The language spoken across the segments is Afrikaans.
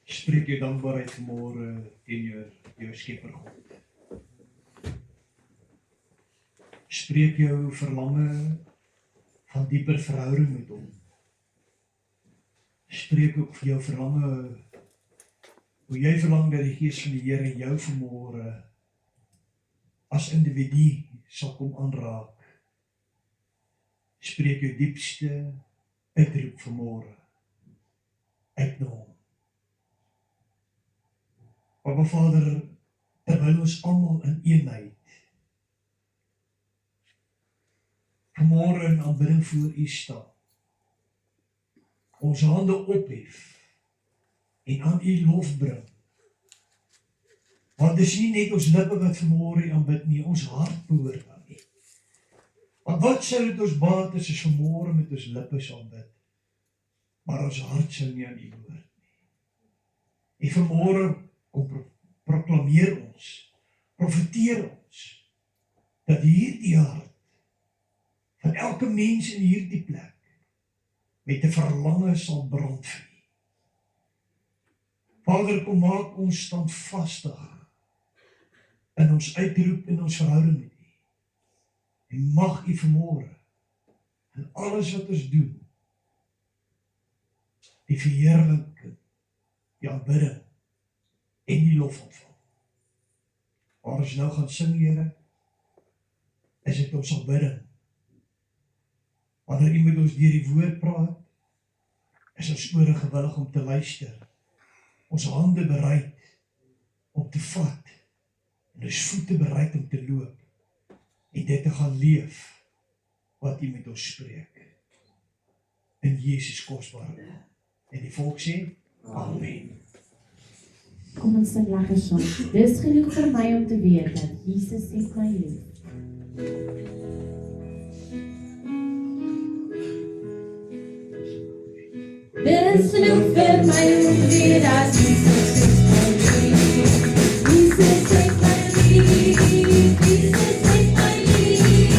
Spreek jou dankbaarheid vanmôre teenoor jou Skepper God. Spreek jou verlange van dieper verhouding met hom. Spreek ook vir jou verlange, hoe jy verlang dat die Gees van die Here jou vanmôre as individu sal kom aanraak. Spreek jou diepste uitroep vanmôre uit na hom. Aba Vader, terwyl ons almal in eenheid vanmôre in aanbidding voor U staan, ons hande ophef en aan U lof bring. Want dis nie net ons lippe wat vanmôre aanbid nie, ons hart behoort aan U. Want wat sou dit ons baat as ons vanmôre met ons lippe aanbid, maar ons hart sou nie aan U behoort nie. En vanmôre kom proklameer ons, profeteer ons, dat hierdie hart van elke mens in hierdie plek met 'n verlange sal brand vir U. Vader, kom maak ons standvastig in ons uitroep en ons verhouding met U. En mag U vanmôre in alles wat ons doen, die verheerliking, die aanbidding en die lof ontvang. Waar ons nou gaan sing, Here, is dit ons aanbidding. Wanneer U met ons deur die woord praat, is ons ore gewillig om te luister, ons hande bereid om te vat, en ons voete bereid om te loop, en dit te gaan leef, wat U met ons spreek. In Jesus kosbare naam. En die volk sê, Amen. Kom ons sing lekker saam. Dis genoeg vir my om te weet dat Jesus het my lief. Dis genoeg vir my om te weet dat Jesus het my lief. Jesus het my lief. Jesus het my lief.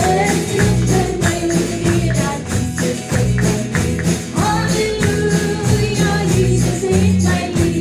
Dis genoeg vir my om te weet dat Jesus het my lief. Halleluja, Jesus het my lief.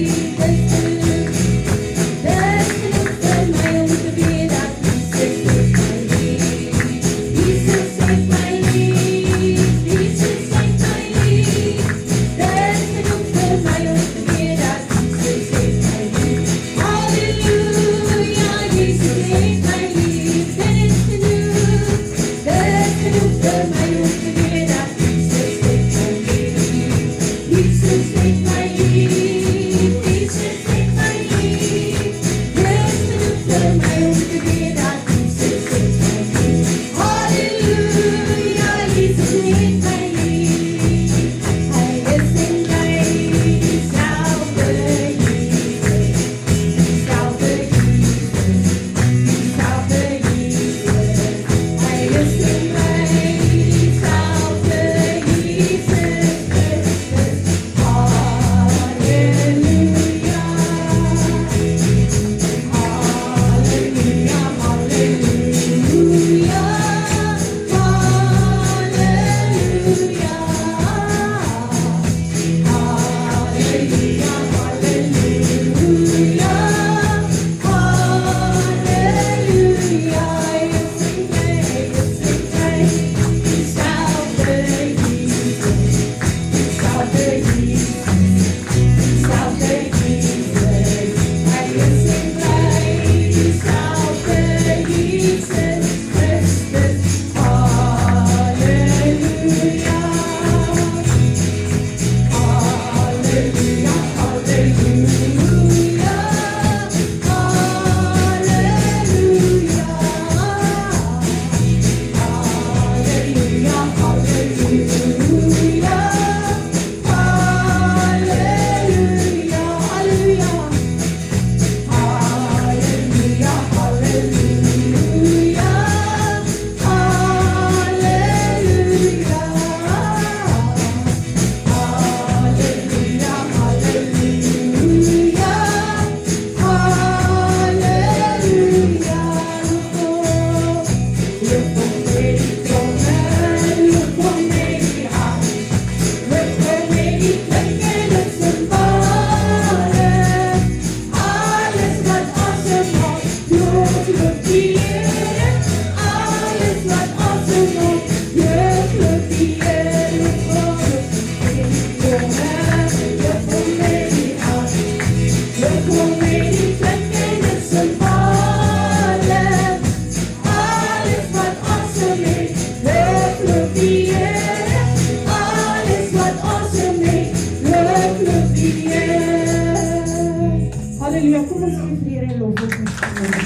Halleluja, kom ons gee vir Here lof op ons vanmôre.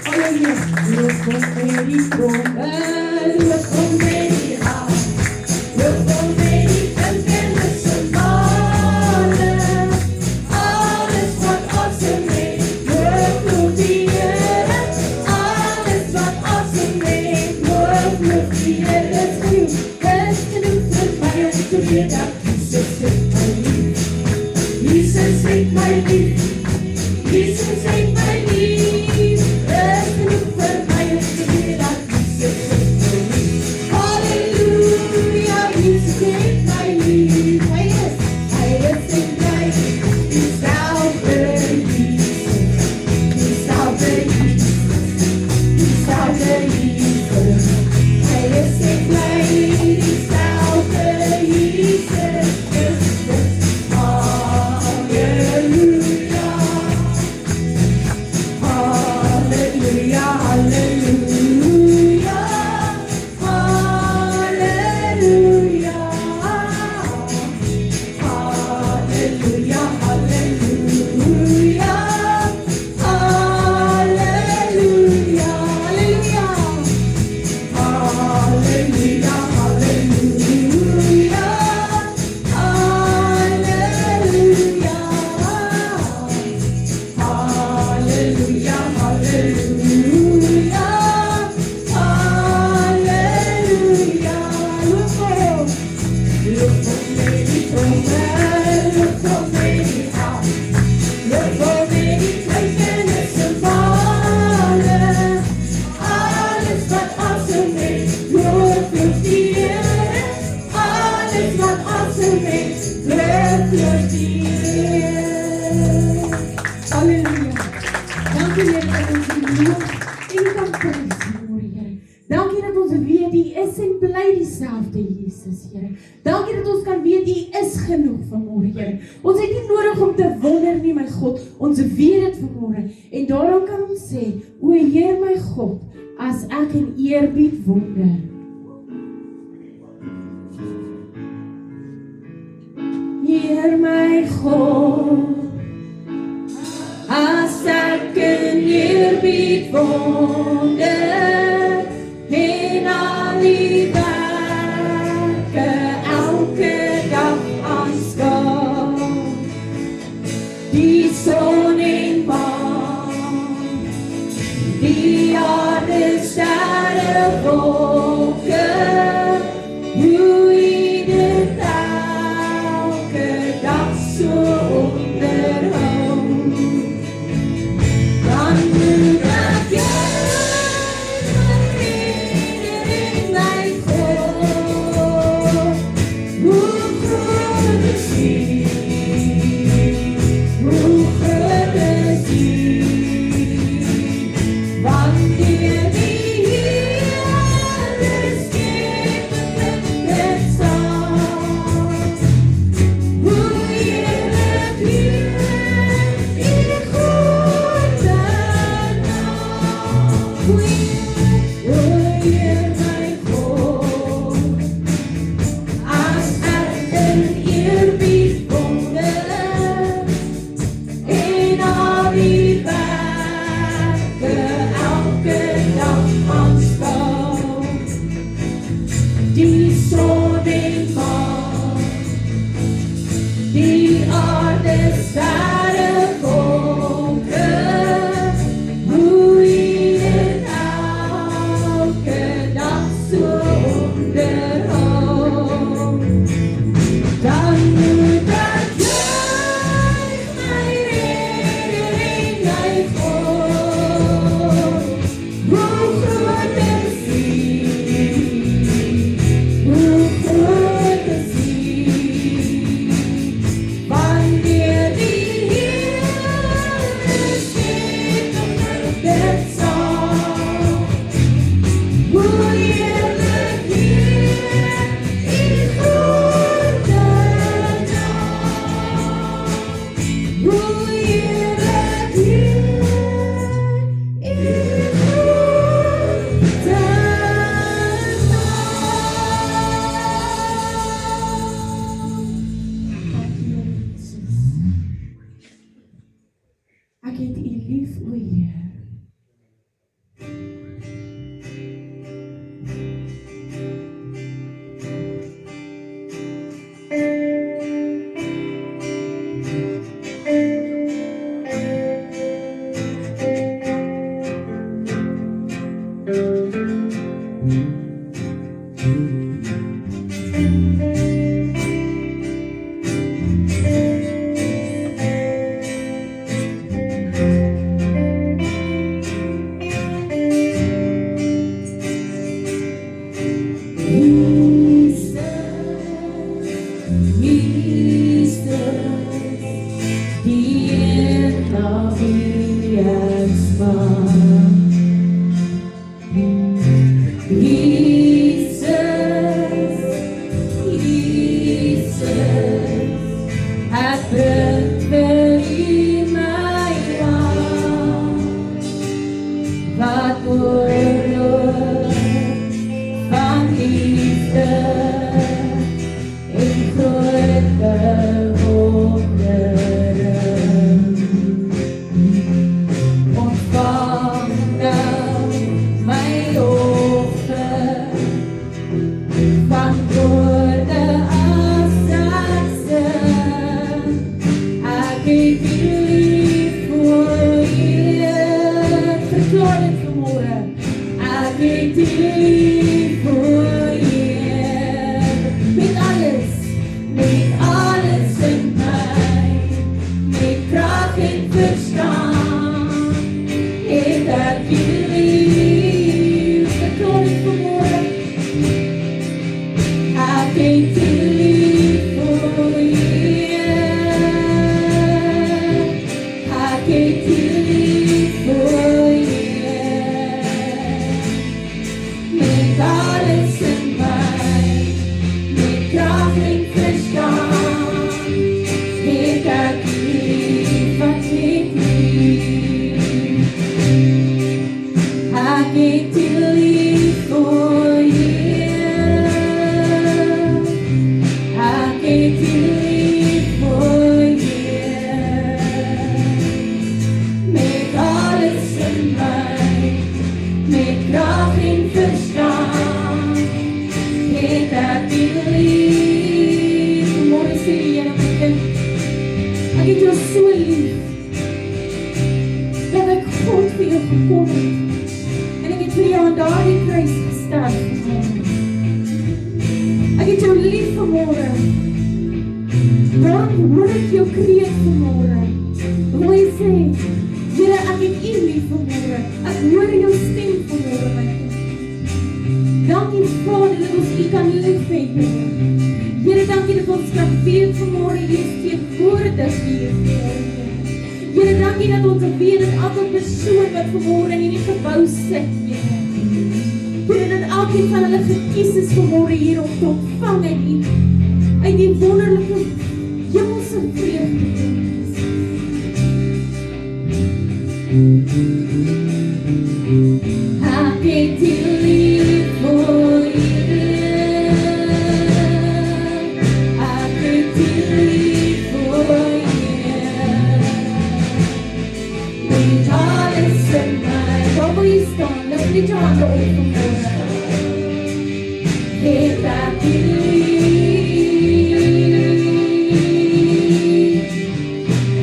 Halleluja, lof hom met die trompe, lof hom met die harp, lof hom met die klank en die cymbale. Alles wat awesome is, loof die Here. Alles wat awesome is, loof die Here. Is genoeg vir my om te weet dat Jesus is my lief. Jesus is my lief. Jesus is my lief. Is genoeg vir my om te weet dat Jesus is my lief. Halleluja, Jesus is my lief. Hy is in my lief. Dieselfde Jesus. Dieselfde Jesus. Dieselfde Jesus. Hy is in my lief. Dieselfde Jesus. Dankie dat ons weet die is en bly dieselfde Jesus, Here. Dankie dat ons kan weet die is genoeg vanmôre, Here. Ons het nie nodig om te wonder nie, my God. Ons weet dit vanmôre en daarom kan ons sê, o Heer my God, as ek in eerbied wonder. Heer my God, as ek in eerbied wonder, en al die werke elke dag aanskou, die son en maan, die aarde, sterre, wolke, hoe U dit elke dag so onderhou, dan moet ek wanneer die lief, o Heer.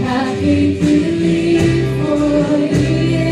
Happy to live for you.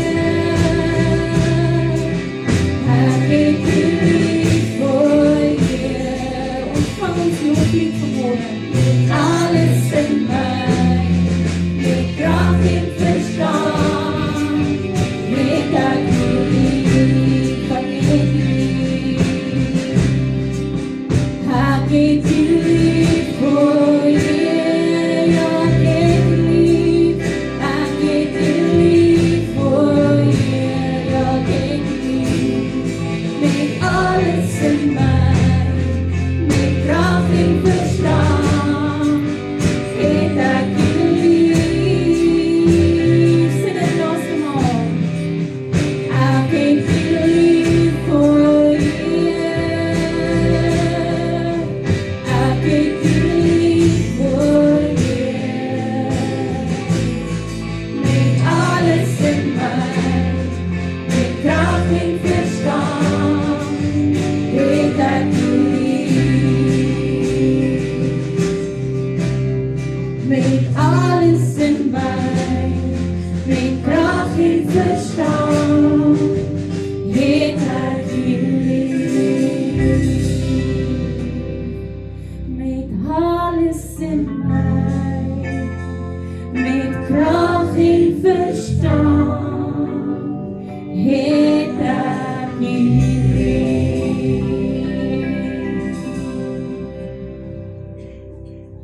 met alles in my, met krag en verstaan, het ek U lief. Met alles in my, met krag en verstaan, het ek U lief.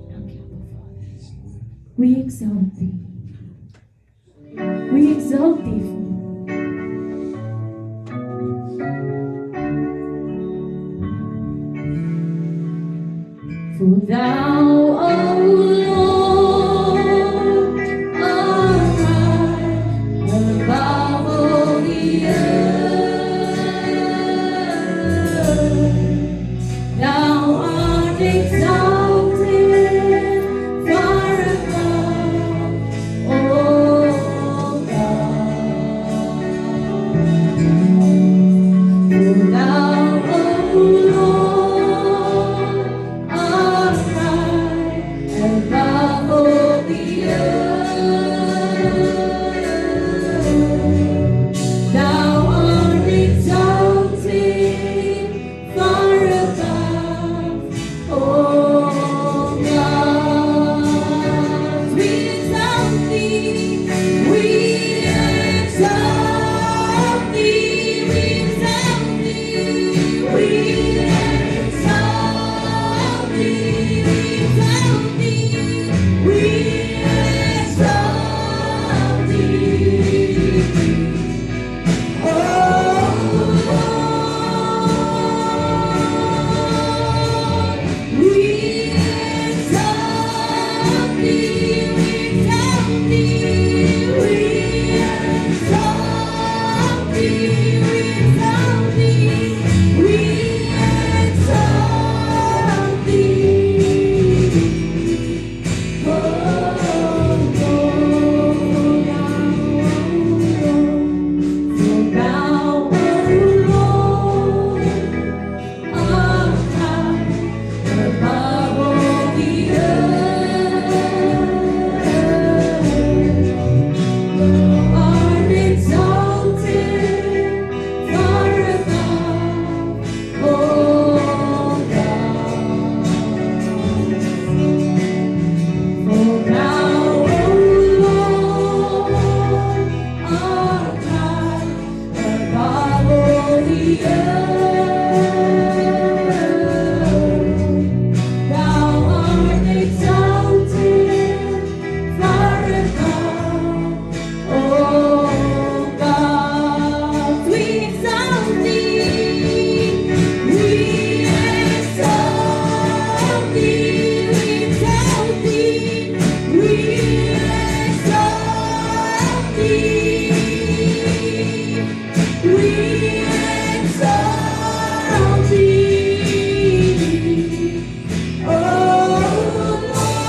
Dankie, Abba Vader. We exalt Thee. We exalt Thee. For Thou, O Lord, art high above all the earth. Thou art exalted far above all gods. For Thou, O Lord, art high above all the earth. Thou art exalted far above all gods. We exalt Thee, we exalt Thee, we exalt Thee, we exalt Thee, we exalt Thee. Oh Lord, we exalt Thee, we exalt Thee, we exalt Thee, we exalt Thee, we exalt Thee. Oh Thou, O Lord, art high above all the earth. Art exalted far above all gods. For Thou, O Lord, art high above all the earth. Thou art exalted far above all gods. We exalt Thee, we exalt Thee, we exalt Thee, we exalt Thee, we exalt Thee. Oh Lord,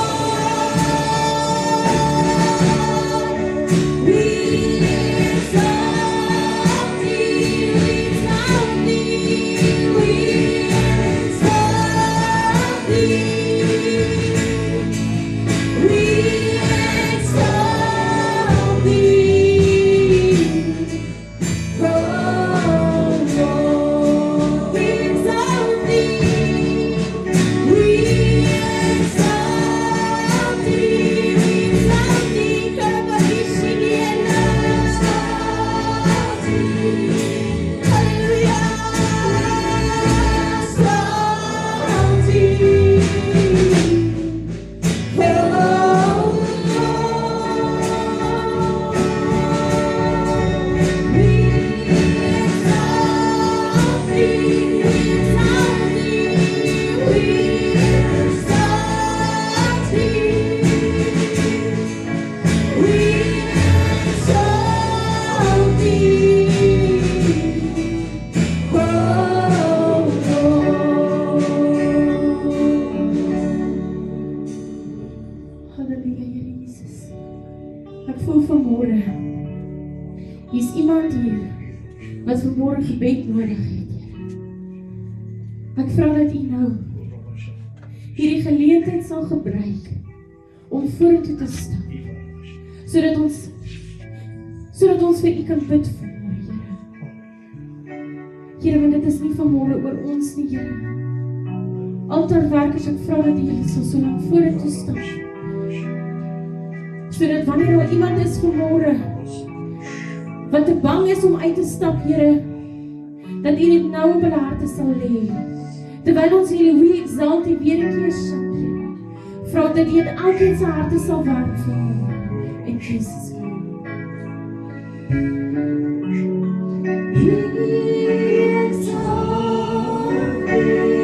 we exalt Thee, we exalt Thee, we exalt Thee, we exalt Thee. Oh Lord, we exalt Thee, we exalt Thee, we exalt Thee. Karabashigiyana. Hallelujah. Exalt Thee. Oh Lord, we exalt Thee, we exalt Thee, we exalt Thee, we exalt Thee. Oh Lord. Halleluja, Here Jesus. Ek voel vanmôre, hier's iemand hier wat vanmôre gebed nodig het, Here. Ek vra dat U nou hierdie geleentheid sal gebruik om vorentoe te stap, U verras. sodat ons vir U kan bid vanmôre, Here. Here, want dit is nie vanmôre oor ons nie, Here. Altaarwerkers, ek vra dat U sal so lank vorentoe stap, sodat wanneer daar iemand is vanmôre wat te bang is om uit te stap, Here, dat U dit nou op hulle harte sal lê. Terwyl ons hierdie We Exalt U weer 'n keer sing, Here, vra dat U dit elkeen se harte sal werk vanmôre. In Jesus naam. We exalt Thee.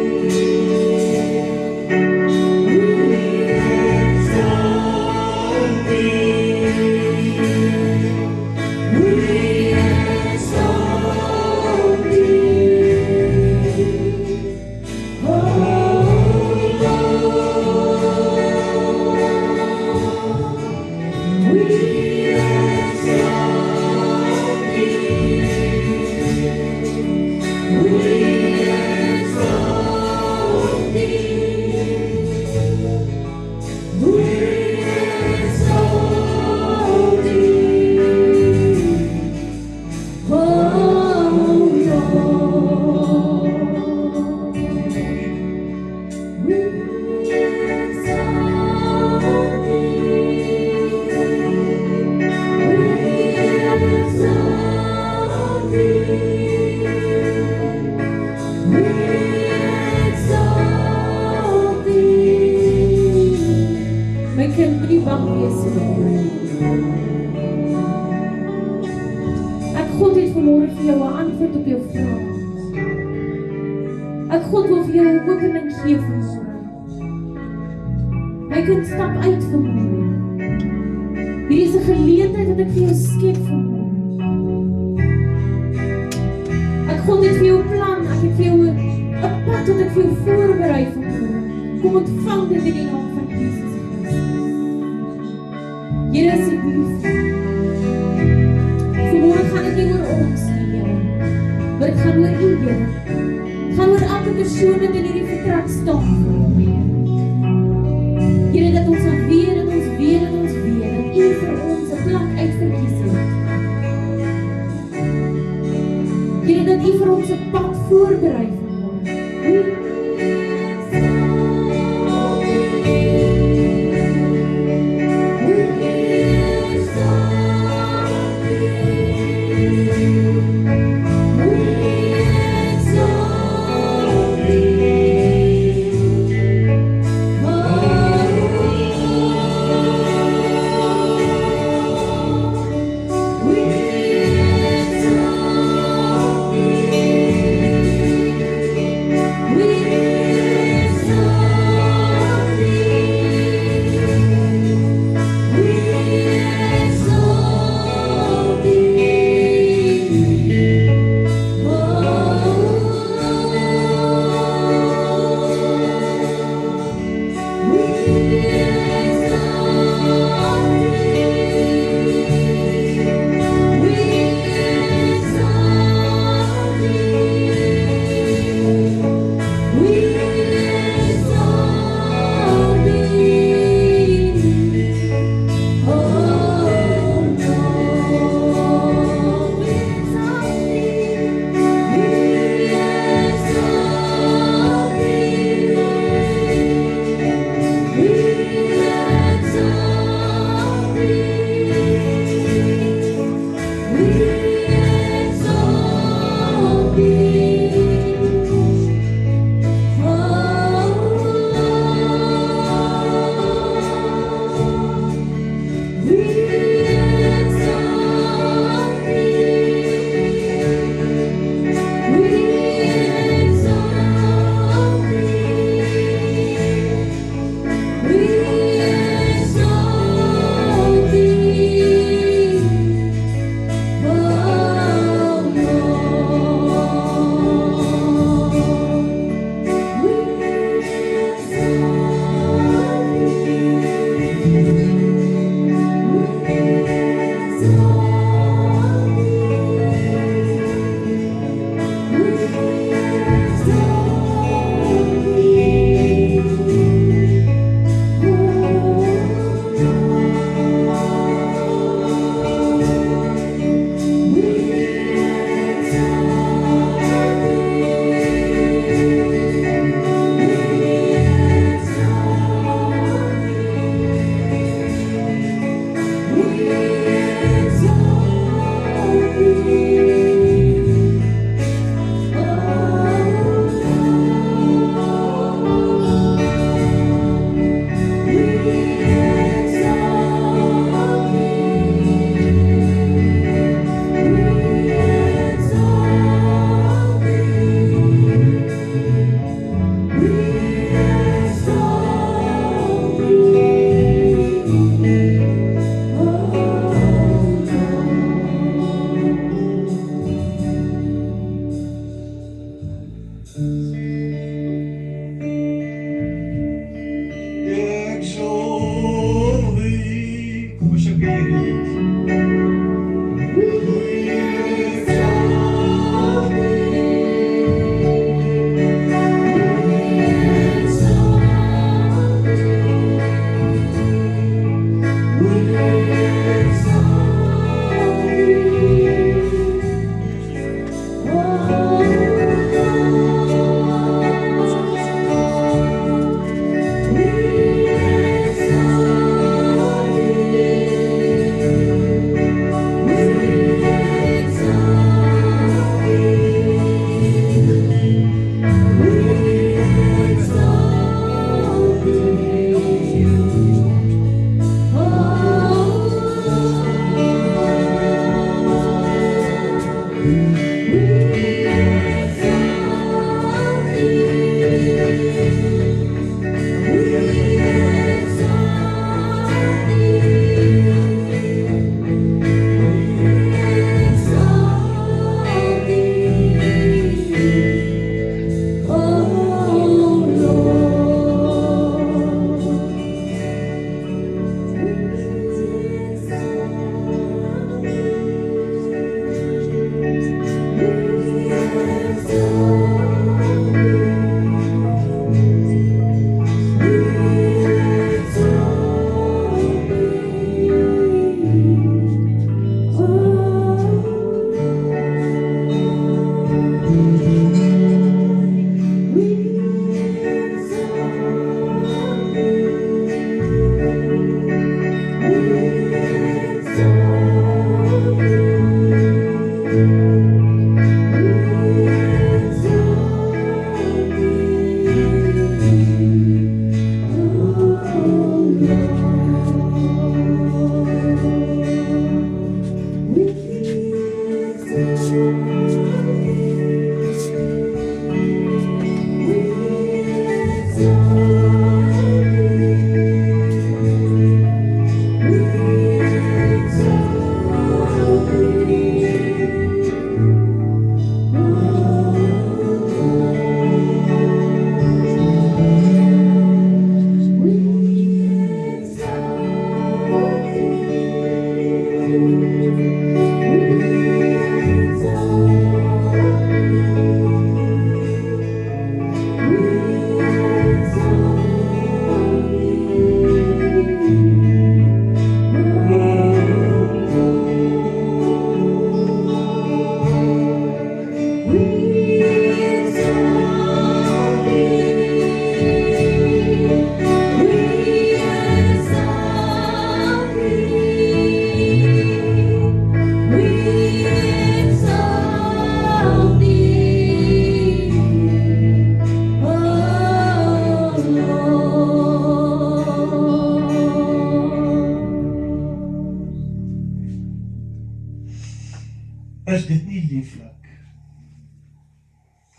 Is dit nie lieflik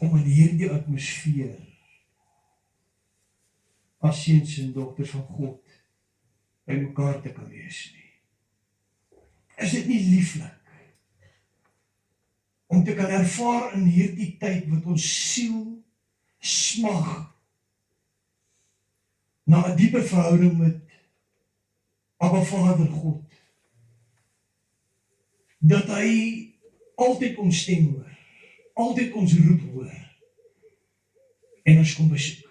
om in hierdie atmosfeer as seuns en dogters van God by mekaar te kan wees nie? Is dit nie lieflik om te kan ervaar in hierdie tyd wat ons siel smag na 'n dieper verhouding met Abba Vader God, dat hy altyd ons stem hoor, altyd ons roep hoor en ons kom besoek.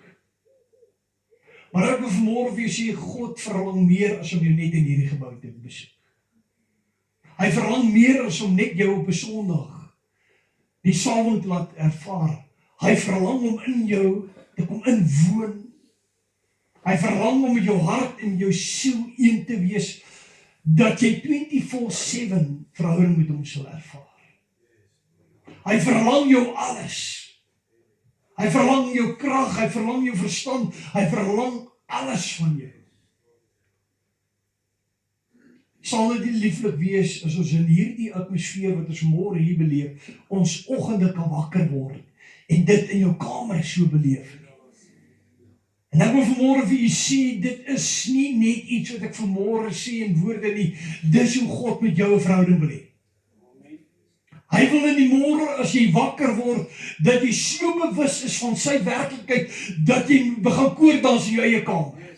Maar ek wil vanmôre vir jou sê, God verlang meer as om jou net in hierdie gebou te besoek. Hy verlang meer as om net jou op 'n Sondag die Sabbat laat ervaar. Hy verlang om in jou te kom inwoon. Hy verlang om met jou hart en jou siel een te wees, dat jy 24/7 verhouding met hom sal ervaar. Hy verlang jou alles. Hy verlang jou krag, hy verlang jou verstand, hy verlang alles van jou. Sal dit nie lieflik wees as ons in hierdie atmosfeer wat ons môre hier beleef, ons oggende kan wakker word en dit in jou kamer so beleef. En ek wil vanmôre vir u sê, dit is nie net iets wat ek vanmôre sê in woorde nie, dis hoe God met jou 'n verhouding wil hê. Hy wil in die môre as jy wakker word, dat jy so bewus is van sy werklikheid, dat jy begin koordans in jou eie kamer.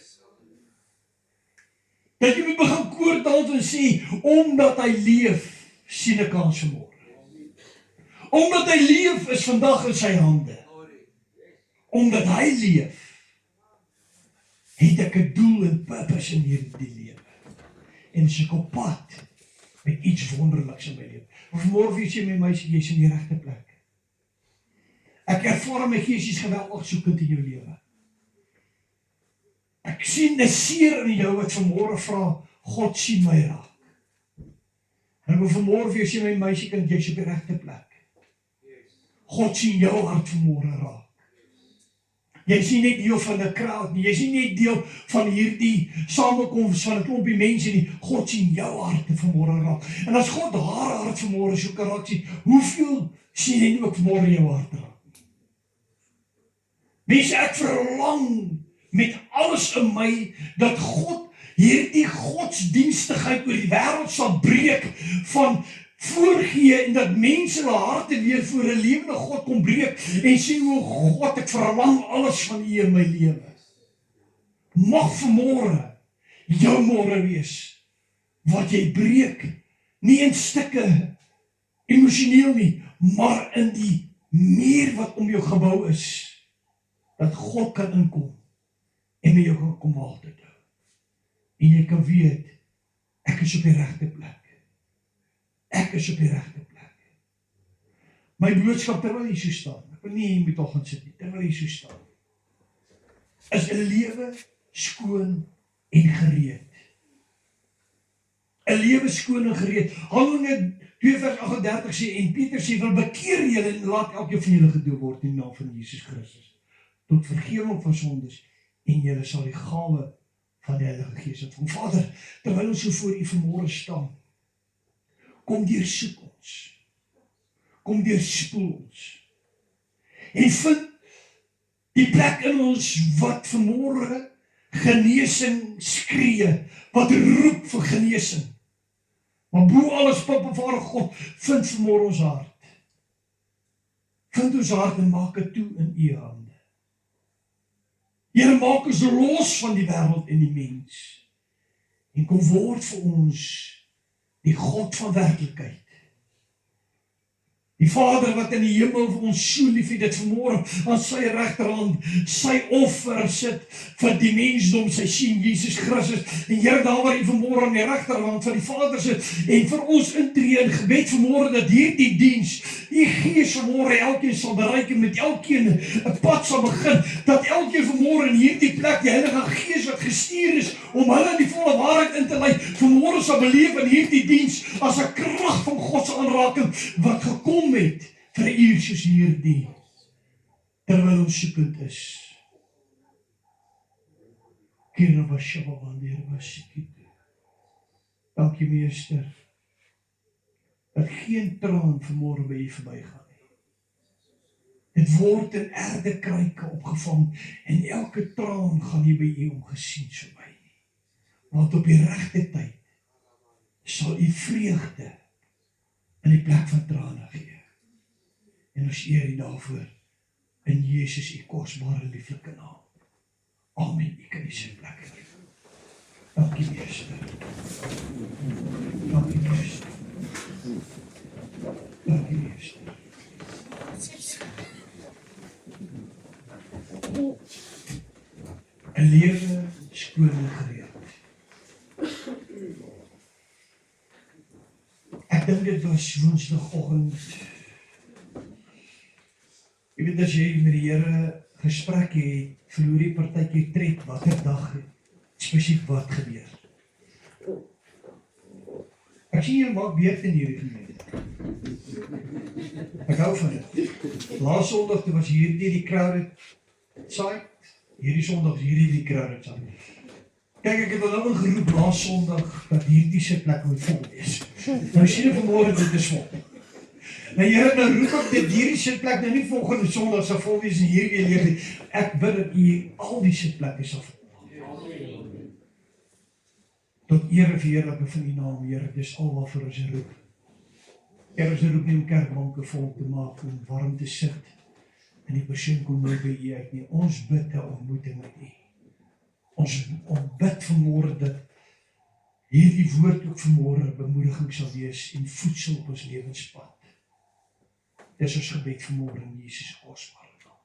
Dat jy moet begin koordans en sê, omdat hy leef, sien ek kans vir môre. Omdat hy leef, is vandag in sy hande. Omdat hy leef, het ek 'n doel en purpose in hierdie lewe. En as ek op pad met iets wonderliks in my lewe. Vanmôre weet jy my meisie, jy's in die regte plek. Ek ervaar my gees is geweldig soekend in jou lewe. Ek sien 'n seer in jou wat vanmôre vra, God sien my raak. En ek wil vanmôre vir jou sê my meisie, kind, jy's op die regte plek. God sien jou hart vanmôre raak. Jy is nie net deel van 'n crowd nie, jy is nie net deel van hierdie samekoms van 'n klompie mense nie. God sien jou hart vanmôre raak. En as God haar hart vanmôre so kan raak sien, hoeveel sien hy nie ook vanmôre jou hart raak? Mense, ek verlang met alles in my dat God hierdie godsdienstigheid oor die wêreld sal breek van voorgee en dat mense hulle harte weer voor 'n lewende God kom breek en sê, o God, ek verlang alles van U in my lewe. Mag vanmôre jou môre wees wat jy breek, nie in stukke emosioneel nie, maar in die muur wat om jou gebou is, dat God kan inkom en met jou kan kom altyd hou. En jy kan weet, ek is op die regte plek. Ek is op die regte plek. My boodskap terwyl jy so staan, ek wil nie hier met oggend sit nie, terwyl jy so staan, is 'n lewe skoon en gereed. 'n Lewe skoon en gereed. Handelinge 2:38 sê, en Pieter sê, wil bekeer julle en laat elkeen van julle gedoop word in die naam van Jesus Christus, tot vergifnis van sondes, en julle sal die gawe van die Heilige Gees ontvang. Vader, terwyl ons so voor U vanmôre staan, kom deursoek ons. Kom deurspoel ons. En vind die plek in ons wat vanmôre genesing skree, wat roep vir genesing. Maar bo alles, Papa, Vader God, vind vanmôre ons hart. Vind ons hart en maak dit toe in U hande. Here, maak ons los van die wêreld en die mens. En kom word vir ons die God van werklikheid. Die Vader wat in die hemel vir ons so lief het, dit vanmôre aan sy regterhand sy offer sit vir die mensdom, sy seun Jesus Christus. En Here, daar waar U vanmôre aan die regterhand van die Vader sit en vir ons intree in gebed vanmôre, dat hierdie diens, U Gees vanmôre elkeen sal bereik en met elkeen 'n pad sal begin, dat elkeen vanmôre in hierdie plek die Heilige Gees wat gestuur is om hulle die volle waarheid in te lei, vanmôre sal beleef in hierdie diens as 'n krag van God se aanraking wat gekom het vir 'n uur soos hierdie, terwyl ons soekend is. Dankie Meester. dat geen traan vanmôre by u verbygaan nie. Dit word in erdekruike opgevang en elke traan gaan nie by u omgesien verby nie. Want op die regte tyd sal u vreugde in die plek van trane gee. En ons eer u daarvoor in Jesus u kosbare lieflike naam. Amen. U kan nie sy plek hê. Dankie Meester. Dankie Meester. Dankie Meester. 'n lewe skoon en gereed. Ek dink dit was Woensdagoggend. Jy weet as jy met die Here gesprek het, verloor die partytjie tred watter dag spesifiek wat gebeur. Ek sien jy maak beurt in hierdie gemeente. Ek hou van dit. Laas Sondag toe was hierdie die crowded site. Hierdie Sondag is hierdie die crowded site. Kyk, ek het al geroep laas Sondag dat hierdie sitplek moet vol wees. Nou sien ek vanmôre dit is vol. Nou Here, nou roep ek dit hierdie sitplek nou nie volgende Sondag sal vol wees en hier weer leeg nie. Ek bid dat u al die sitplekke sal vol. Tot eer en verheerliking van u naam, Here, dis al waarvoor ons roep. Here, ons roep nie om kerkbanke vol te maak, om warm te sit en die persoon kom nooit by u uit nie. Ons bid 'n ontmoeting met u. Ons bid vanmôre dat hierdie woord ook vanmôre bemoediging sal wees en voedsel op ons lewenspad. Dis ons gebed vanmôre in Jesus kosbare naam.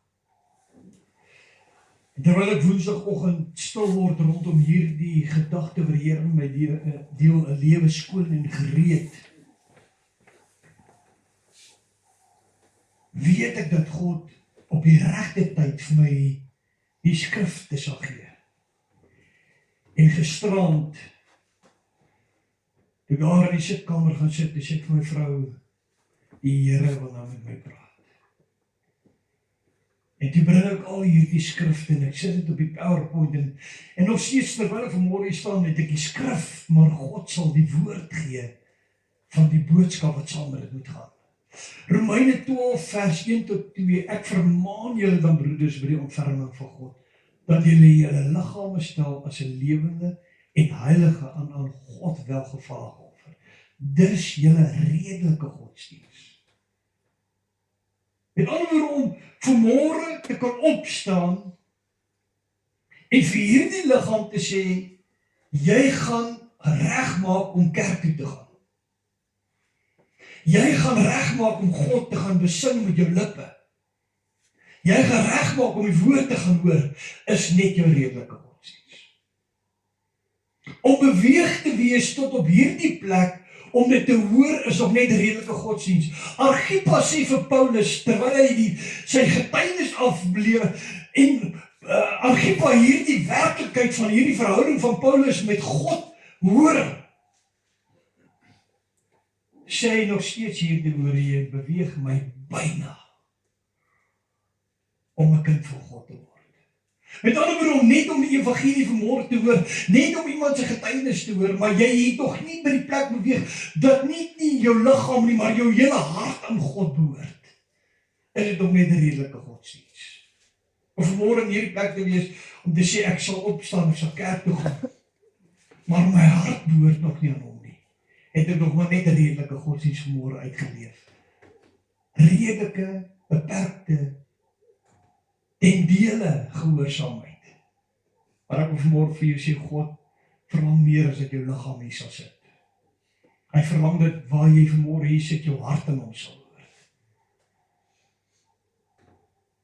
En terwyl ek Woensdagoggend stil word rondom hierdie gedagte oor Here my deel 'n lewe skoon en gereed, weet ek dat God op die regte tyd vir my die skrifte sal gee. En gisterand, toe ek daar in die sitkamer gaan sit, sê ek vir my vrou, die Here wil nou met my praat. En toe bring ek al hierdie skrifte en ek sit dit op die PowerPoint en nog steeds terwyl ek vanmôre hier staan, het ek die skrif, maar God sal die woord gee van die boodskap wat saam met dit moet gaan. Romeine 12 vers 1 tot 2, ek vermaan julle dan broeders by die ontferming van God, dat julle julle liggame stel as 'n lewende en heilige aan God welgevallige offer. Dis julle redelike godsdiens. Met ander woorde om vanmôre te kan opstaan en vir hierdie liggaam te sê, jy gaan regmaak om kerk toe te gaan. Jy gaan regmaak om God te gaan besing met jou lippe. Jy gaan regmaak om die woord te gaan hoor, is net jou redelike godsdiens. Om beweeg te wees tot op hierdie plek, om dit te hoor, is nog net redelike godsdiens. Agrippa sê vir Paulus, terwyl hy sy getuienis aflewer, en Agrippa hierdie werklikheid van hierdie verhouding van Paulus met God hoor, sê hy nog steeds hierdie woorde, jy beweeg my byna om 'n kind van God te word. Met ander woorde, om net om die evangelie vanmôre te hoor, net om iemand se getuienis te hoor, maar jy het nog nie by die plek beweeg, dat nie jou liggaam nie, maar jou hele hart aan God behoort. Is dit nog net 'n redelike godsdiens? Of vanmôre in hierdie plek te wees, om te sê, ek sal opstaan, ek sal kerk toe gaan, maar my hart behoort nog nie aan hom nie. Het ek nog maar net 'n redelike godsdiens vanmôre uitgeleef. Redelike, beperkte, ten dele gehoorsaamheid. Maar ek wil vanmôre vir jou sê, God verlang meer as dat jou liggaam hier sal sit. Hy verlang dat waar jy vanmôre hier sit, jou hart in hom sal hoor.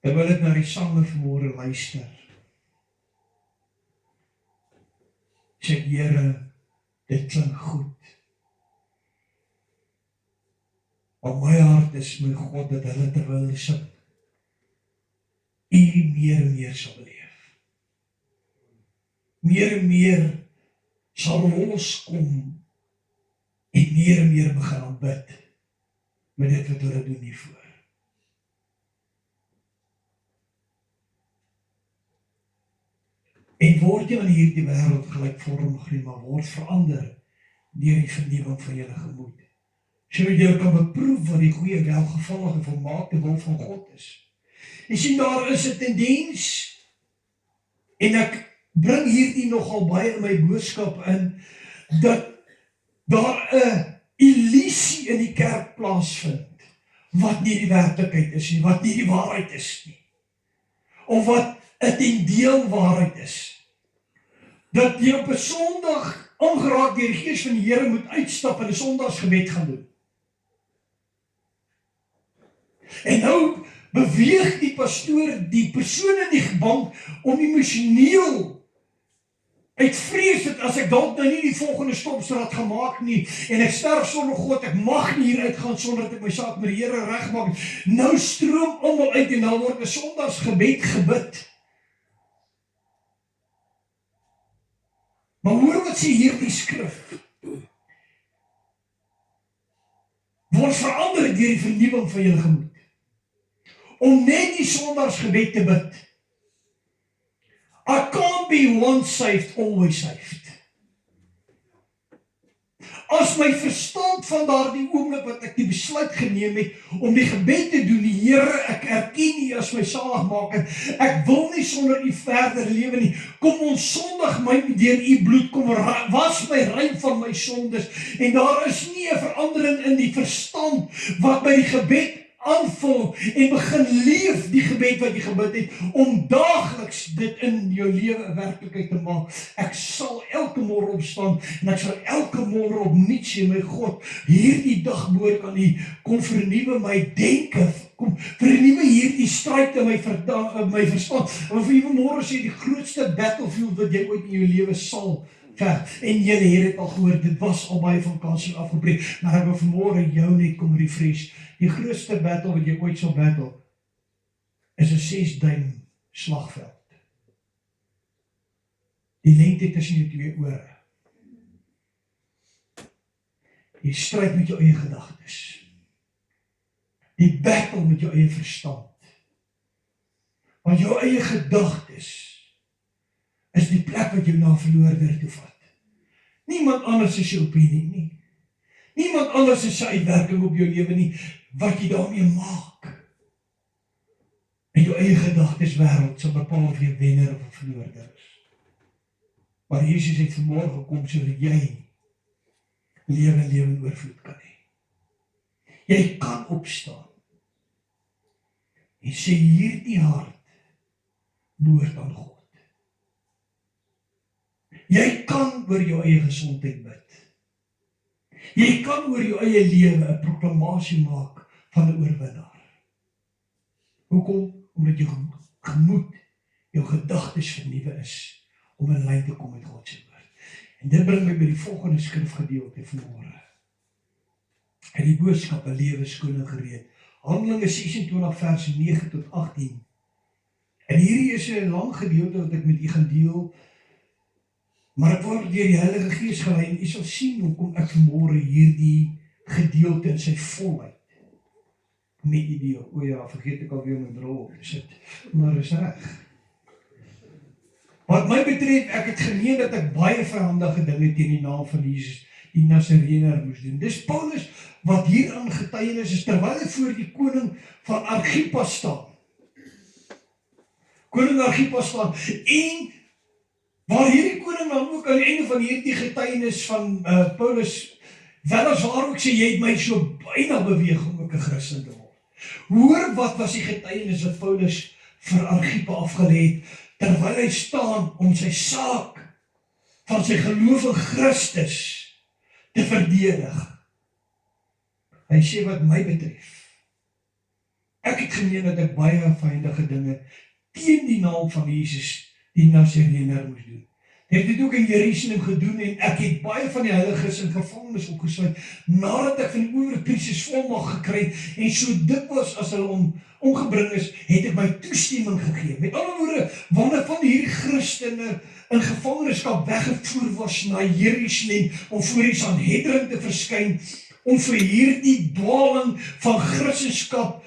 Terwyl ek na die sange vanmôre luister, sê Here, dit klink goed. Maar my hart is my God, dat hulle terwyl hulle sit, U meer en meer sal beleef. Meer en meer sal loskom en meer begin aanbid met dit wat hulle doen hiervoor. En word jy in hierdie wêreld gelykvormig nie, maar word verander deur die vernuwing van julle gemoed, sodat jy kan beproef wat die goeie, welgevallige, volmaakte wil van God is. Jy sien, daar is 'n tendens, en ek bring hierdie nogal baie in my boodskap in, dat daar 'n illusie in die kerk plaasvind, wat nie die werklikheid is nie, wat nie die waarheid is nie, of wat 'n ten deel waarheid is. Dat jy op 'n Sondag aangeraak deur die Gees van die Here moet uitstap en 'n Sondagsgebed gaan doen. En nou beweeg die pastoor die persoon in die gebou om emosioneel uit vrees dat as ek dalk nou nie die volgende stopstraat gemaak nie en ek sterf sonder God, ek mag nie hier uitgaan sonder dat ek my saak met die Here regmaak. Nou stroom almal uit en dan word 'n Sondagsgebed gebid. Maar hoor wat sê hierdie skrif. Word verander deur die vernuwing van julle gemoed. Om net die Sondagsgebed te bid. I can't be once saved, always saved. As my verstand van daardie oomblik wat ek die besluit geneem het om die gebed te doen, die Here, ek erken U as my saligmaker, ek wil nie sonder U verder lewe nie, kom onsondig my deur U bloed, kom was my rein van my sondes, en daar is nie 'n verandering in die verstand wat by die gebed aanvul en begin leef die gebed wat jy gebid het, om daagliks dit in jou lewe 'n werklikheid te maak. Ek sal elke môre opstaan en ek sal elke môre opnuut sê, my God, hierdie dag behoort aan U, kom vernuwe my denke, kom vernuwe hierdie stryd in my verstand. Want vir môre sê die grootste battlefield wat jy ooit in jou lewe sal veg, en julle het dit al gehoor, dit was al baie van kansie afgebreek, maar ek wil vanmôre jou net kom refresh. Die grootste battle wat jy ooit sal battle, is 'n 6-duim slagveld. Die lengte tussen jou twee ore. Die stryd met jou eie gedagtes. Die battle met jou eie verstand. Want jou eie gedagtes is die plek wat jou na verloorder toe vat. Niemand anders is jou opinie nie. Niemand anders is sy uitwerking op jou lewe nie, wat jy daarmee maak. En jou eie gedagtes wêreld sal bepaal of jy wenner of 'n verloorder is. Maar Jesus het vanmôre gekom sodat jy lewe in oorvloed kan hê. Jy kan opstaan en sê hierdie hart behoort aan God. Jy kan oor jou eie gesondheid bid. Jy kan oor jou eie lewe 'n proklamasie maak van 'n oorwinnaar. Hoekom? Omdat jou gemoed, jou gedagtes vernuwe is om in lyn te kom met God se woord. En dit bring my by die volgende skrifgedeelte vanmôre. En die boodskap 'n lewe skoon en gereed. Handelinge 26 vers 9 tot 18. En hierdie is 'n lang gedeelte wat ek met u gaan deel. Maar ek word deur die Heilige Gees gelei en u sal sien hoekom ek vanmôre hierdie gedeelte in sy volheid met u deel. O ja, vergeet ek alweer my bril op te sit. Maar is reg. Wat my betref, ek het gemeen dat ek baie verhandige dinge teen die naam van Jesus, die Nasareëner, moes doen. Dis Paulus wat hier aan getuienis is, terwyl hy voor die koning van Agrippa staan. Koning Agrippa staan, en waar hierdie koning dan ook aan die einde van hierdie getuienis van Paulus, weliswaar ook sê, jy het my so byna beweeg om ook 'n Christen te word. Hoor wat was die getuienis wat Paulus vir Agrippa afgelê het, terwyl hy staan om sy saak van sy geloof in Christus te verdedig. Hy sê wat my betref, ek het gemeen dat ek baie vyandige dinge teen die naam van Jesus, die Nasareëner, moes doen. Hy het dit ook in Jerusalem gedoen en ek het baie van die heiliges in gevangenis opgesluit, nadat ek van die owerpriesters volmag gekry het, en so dikwels as hulle omgebring is, het ek my toestemming gegee. Met ander woorde, wanneer van hierdie Christene in gevangenskap weggevoer was na Jerusalem, om voor die Sanhedrin te verskyn, om vir hierdie dwaling van Christendom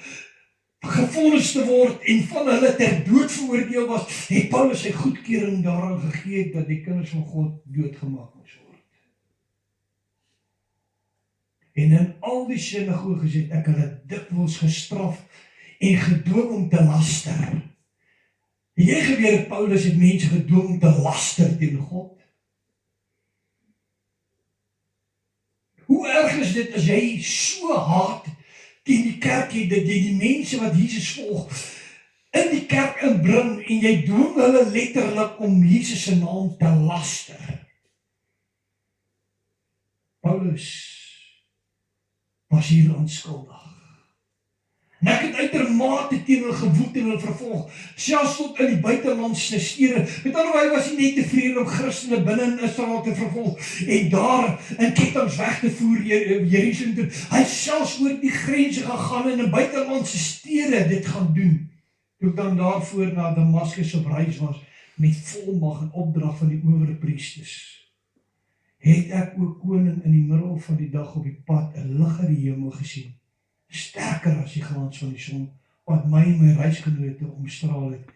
gevonnis te word en van hulle ter dood veroordeel was, het Paulus sy goedkeuring daaraan gegee dat die kinders van God doodgemaak moes word. En in al die sinagoges het ek hulle dikwels gestraf en gedwing om te laster. Jy geweet Paulus het mense gedwing om te laster teen God? Hoe erg is dit as jy so haat teen die kerk het, dat jy die mense wat Jesus volg in die kerk inbring en jy dwing hulle letterlik om Jesus se naam te laster? Paulus was hier onskuldig. En ek het uitermate teen hulle gewoed en hulle vervolg, selfs tot in die buitelandse stede. Met ander woorde, hy was nie net tevrede om Christene binne in Israel te vervolg en daar in kettinge weg te voer Jerusalem toe. Hy selfs oor die grense gegaan en in buitelandse stede dit gaan doen. Toe ek dan daarvoor na Damaskus op reis was met volmag en opdrag van die owerpriesters, het ek ook koning in die middel van die dag op die pad 'n lig uit die hemel gesien, sterker as die glans van die son, wat my en my reisgenote omstraal het.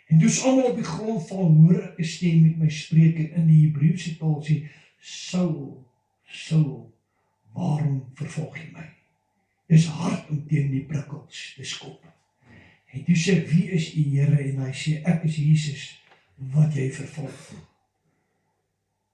En toe is almal op die grond val, hoor ek 'n stem met my spreek en in die Hebreëse taal sê, Saul, Saul, waarom vervolg jy my? Dis hard om teen die prikkels te skop. En toe sê, wie is die Here? En hy sê, ek is Jesus, wat jy vervolg.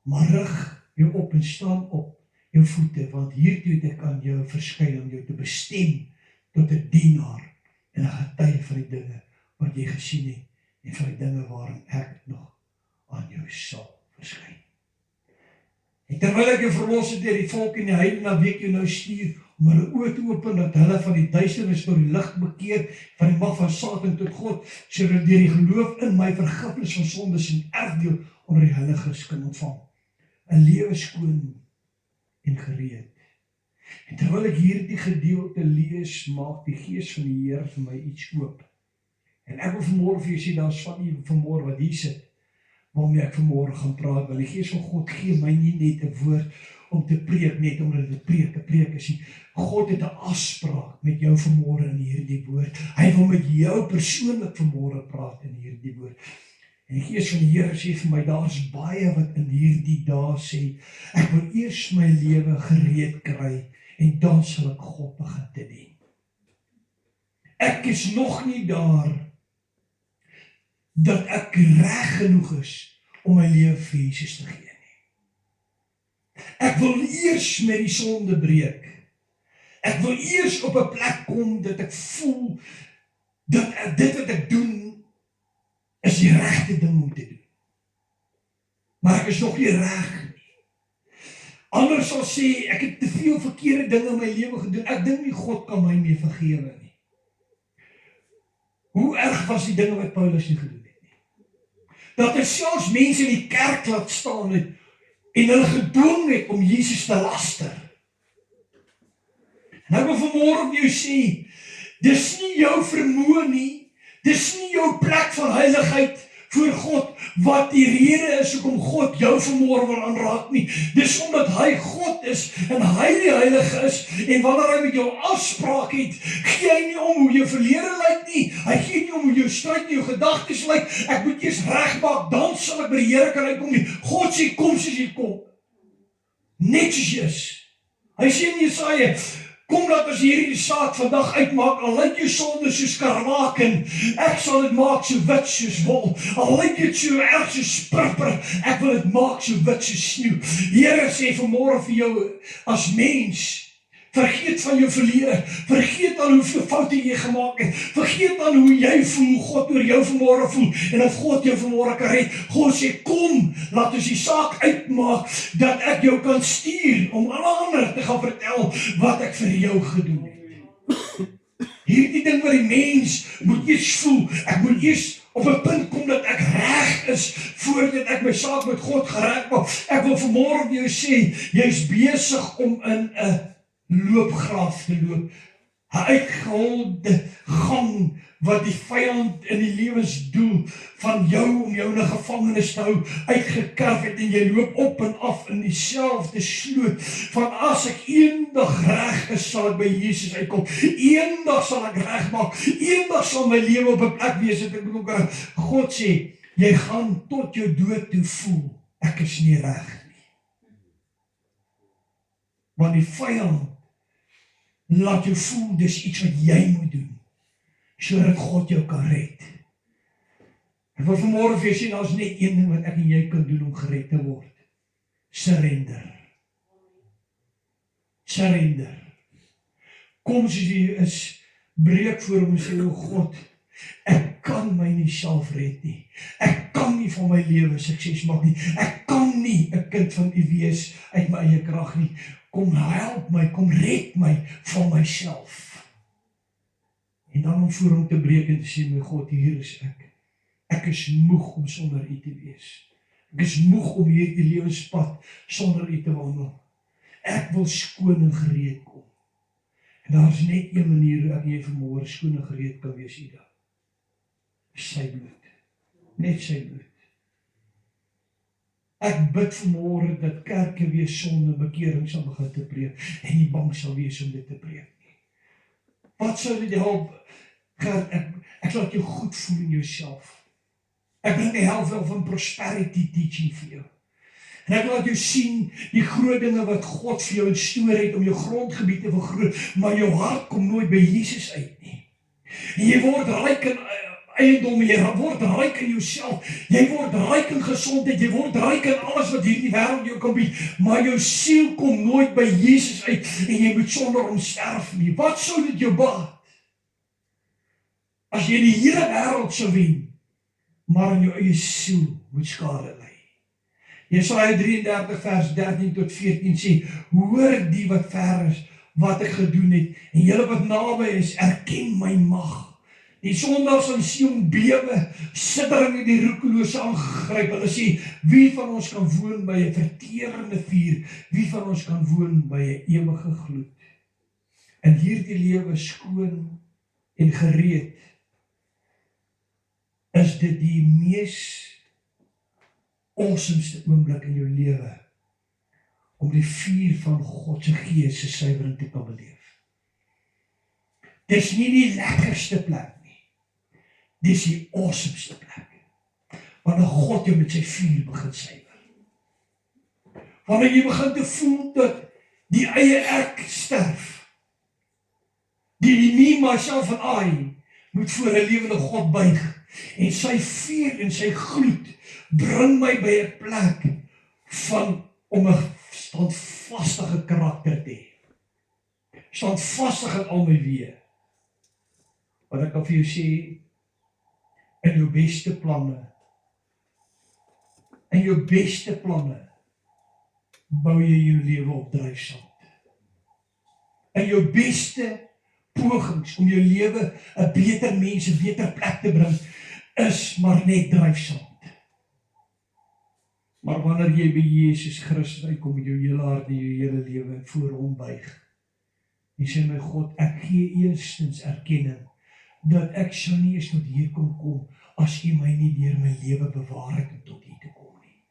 Maar rig jou op en staan op jou voete, want hiertoe het ek aan jou verskyn om jou te bestem tot 'n dienaar en 'n getuie van die dinge wat jy gesien het en van die dinge waarin ek nog aan jou sal verskyn. En terwyl ek jou verlos het deur die volk en die heidene, wie ek jou nou stuur om hulle oë te open, dat hulle van die duisternis tot die lig bekeer, van die mag van Satan tot God, sodat deur die geloof in my vergifnis van sondes en erfdeel onder die heiliges kan ontvang. 'n lewe skoon en gereed. En terwyl ek hierdie gedeelte lees, maak die Gees van die Here vir my iets oop. En ek wil vanmôre vir julle sê, daar's van u vanmôre wat hier sit, waarmee ek vanmôre gaan praat, want die Gees van God gee my nie net 'n woord om te preek, net omdat dit 'n preek is nie. God het 'n afspraak met jou vanmôre in hierdie woord. Hy wil met jou persoonlik vanmôre praat in hierdie woord. En die Gees van die Here sê vir my, daar's baie wat in hierdie dae sê, ek wil eers my lewe gereed kry, en dan sal ek God begin te dien. Ek is nog nie daar, dat ek reg genoeg is, om my lewe vir Jesus te gee nie. Ek wil eers met die sonde breek. Ek wil eers op 'n plek kom, dat ek voel, dat dit wat ek doen, is die regte ding om te doen. Maar ek is nog nie reg nie. Ander sal sê, ek het te veel verkeerde dinge in my lewe gedoen, ek dink nie God kan my meer vergewe nie. Hoe erg was die dinge wat Paulus nie gedoen het nie? Dat hy selfs mense in die kerk laat staan het, en hulle gedwing het om Jesus te laster. En ek wil vanmôre vir jou sê, dis nie jou vermoë nie, dis nie jou plek van heiligheid voor God, wat die rede is hoekom God jou vanmôre wil aanraak nie. Dis omdat hy God is, en hy die heilige is, en wanneer hy met jou afspraak het, gee hy nie om hoe jou verlede lyk nie, hy gee nie om hoe jou stryd en jou gedagtes lyk, ek moet eers regmaak, dan sal ek by die Here kan uitkom nie. God sê, kom soos jy kom. Net soos jy is. Hy sê in Jesaja, kom dat ons hierdie saak vandag uitmaak, al lyk jou sonde soos skarlaken, ek sal dit maak so wit soos wol, al lyk dit so erg soos purper, ek wil dit maak so wit soos sneeu. Here sê vanmôre vir jou as mens, vergeet van jou verlede, vergeet aan hoeveel foute jy gemaak het, vergeet aan hoe jy voel, God oor jou vanmôre voel, en of God jou vanmôre kan red. God sê, kom, laat ons die saak uitmaak, dat ek jou kan stuur, om aan ander te gaan vertel, wat ek vir jou gedoen het. Hierdie ding wat die mens moet eers voel, ek moet eers op 'n punt kom dat ek reg is, voordat ek my saak met God gered maak. Ek wil vanmôre vir jou sê, jy's besig om in 'n loopgraaf te loop, 'n uitgeholde gang, wat die vyand in die lewensdoel van jou, om jou in 'n gevangenis te hou, uitgekerf het, en jy loop op en af in dieselfde sloot, van as ek eendag reg is, sal ek by Jesus uitkom, eendag sal ek reg maak, eendag sal my lewe op 'n plek wees, dat ek moet ook, God sê, jy gaan tot jou dood toe voel, ek is nie reg nie. Want die vyand laat jou voel, dis iets wat jy moet doen, sodat God jou kan red. Ek wil vanmôre vir jou sê, daar is net een ding wat ek en jy kan doen om gered te word. Surrender. Surrender. Kom soos jy is, breek voor hom en sê, o God, ek kan my nie self red nie. Ek kan nie van my lewe sukses maak nie. Ek kan nie 'n kind van U wees uit my eie krag nie. Kom help my, kom red my van myself. En dan om voor hom te breek en te sê, my God, hier is ek. Ek is moeg om sonder U te wees. Ek is moeg om hierdie lewenspad sonder U te wandel. Ek wil skoon en gereed kom. En daar is net een manier hoe ek en jy vanmôre skoon en gereed kan wees, Ida. Sy bloed. Net sy bloed. Ek bid vanmôre dat kerke weer sonde bekering sal begin te preek en nie bang sal wees om dit te preek nie. Wat sou dit help? Gert, ek laat jou goed voel in jouself. Ek bring die helft wel van prosperity teaching vir jou. En ek laat jou sien die groot dinge wat God vir jou instoor het om jou grondgebied te vergroot, maar jou hart kom nooit by Jesus uit nie. En jy word ryk in eiendom, jy word ryk in jouself, jy word ryk in gesondheid, jy word ryk in alles wat hierdie wêreld jou kan bied, maar jou siel kom nooit by Jesus uit en jy moet sonder hom sterf nie. Wat sou dit jou baat? As jy die hele wêreld sou wen, maar in jou eie siel moet skade ly. Jesaja 33 vers 13 tot 14 sê, hoor die wat ver is, wat ek gedoen het, en julle wat naby is, erken my mag. Die sondaars in Sion bewe, sittering in die roekelose aangegryp. Hulle sê, wie van ons kan woon by 'n verterende vuur? Wie van ons kan woon by 'n ewige gloed? In hierdie lewe skoon en gereed, is dit die mees awesomeste oomblik in jou lewe, om die vuur van God se gees se suiwering te kan beleef. Dis nie die lekkerste plek nie. Dis die awesomeste plek. Wanneer God jou met sy vuur begin suiwer. Wanneer jy begin te voel dat die eie ek sterf. Die nie myself en I moet voor 'n lewende God buig. En sy vuur en sy gloed bring my by 'n plek van om 'n standvastige karakter te hê. Standvastig in al my weë. Wat ek kan vir jou sê, in jou beste planne, bou jy jou lewe op dryfsand. In jou beste pogings om jou lewe 'n beter mens, 'n beter plek te bring, is maar net dryfsand. Maar wanneer jy by Jesus Christus uitkom met jou hele hart en jou hele lewe en voor hom buig, en sê, my God, ek gee eerstens erkenning dat ek sou nie eens tot hier kon kom as U my nie deur my lewe bewaar het om tot hier te kom nie.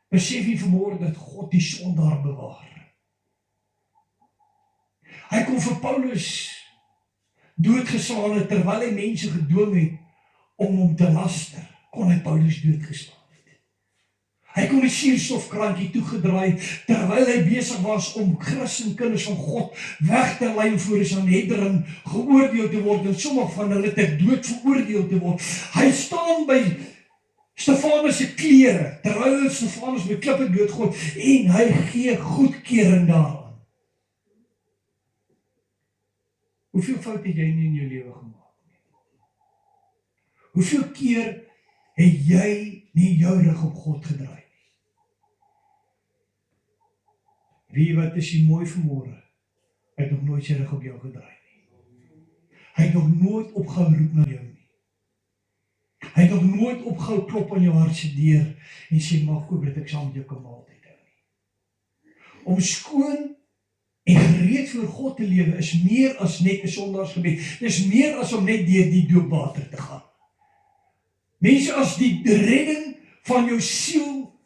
Besef jy vanmôre dat God die sondaar bewaar? Hy kon vir Paulus doodgeslaan het terwyl hy mense gedwing het om hom te laster, kon hy Paulus doodgeslaan het. Hy kon die suurstofkrantjie toegedraai terwyl hy besig was om Christenkinders van God weg te lei voor die Sanhedrin geoordeel te word en sommige van hulle ter dood veroordeel te word. Hy staan by Stefanus se klere terwyl Stefanus met klippe doodgooi en hy gee goedkeuring daaraan. Hoeveel foute het jy nie in jou lewe gemaak nie? Hoeveel keer het jy nie jou rug op God gedraai nie? Wie wat is jy mooi vanmôre? Hy het nog nooit sy rug op jou gedraai nie. Hy het nog nooit opgehou roep na jou nie. Hy het nog nooit opgehou klop aan jou hart se deur en sê, mag koop dat ek saam met jou kan maaltyd hou nie. Om skoon en gereed voor God te lewe is meer as net 'n sondaarsgebed. Dis meer as om net deur die doopwater te gaan. Mense, as die redding van jou siel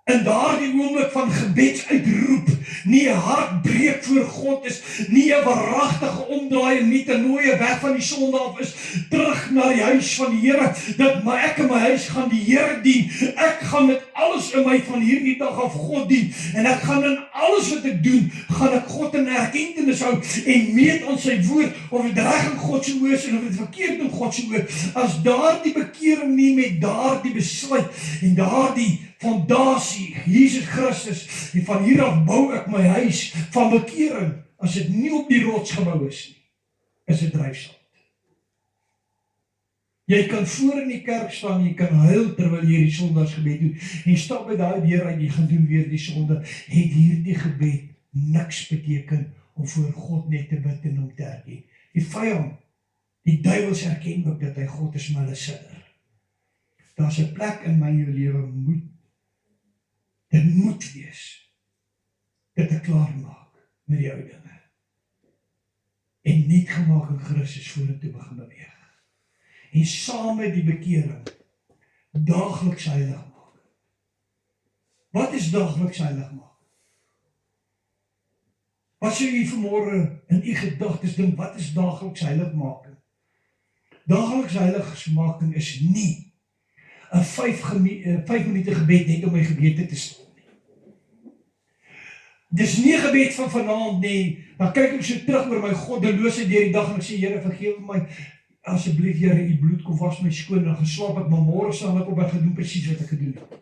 in daardie oomblik van gebedsuitroep nie 'n hart breek voor God is, nie 'n waaragtige omdraai en metanoia weg van die sonde af is, terug na die huis van die Here, dat ek in my huis gaan die Here dien, ek gaan met alles in my van hierdie dag af God dien, en ek gaan in alles wat ek doen, gaan ek God in erkentenis hou, en meet aan sy woord, of dit reg in God se oë is, en of dit verkeerd in God se oë, as daardie bekering nie met daardie besluit, en daardie fondasie, Jesus Christus, en van hier af bou ek my huis van bekering, as dit nie op die rots gebou is nie, is dit dryfsand. Jy kan voor in die kerk staan, jy kan huil terwyl jy die sondagsgebed doen, en jy stap by daai deur uit, jy gaan doen weer die sonde, het hierdie gebed niks beteken, om voor God net te bid en om te erken. Die vyand, die duiwels erken ook dat hy God is, maar hulle sidder. Daar's 'n plek in my lewe dit moet wees, dat ek klaar maak met die ou dinge, en niet gemaak in Christus vorentoe begin beweeg. En saam met die bekering, daagliks heilig maak. Wat is daagliks heilig maak? Wat sou jy vanmorgen in die gedagtes dink, wat is daagliks heiligmaking? Daagliks heiligmaking is nie 'n 5 minute gebed net om my gebede te stel nie. Dis nie 'n gebed van vanaand nie, dan kyk ek so terug oor my goddeloosheid deur die dag en ek sê, Here, vergewe my, asseblief Here, u bloed kom was my skoon, dan geslaap ek, maar môre sal ek op en gedoen presies wat ek gedoen het.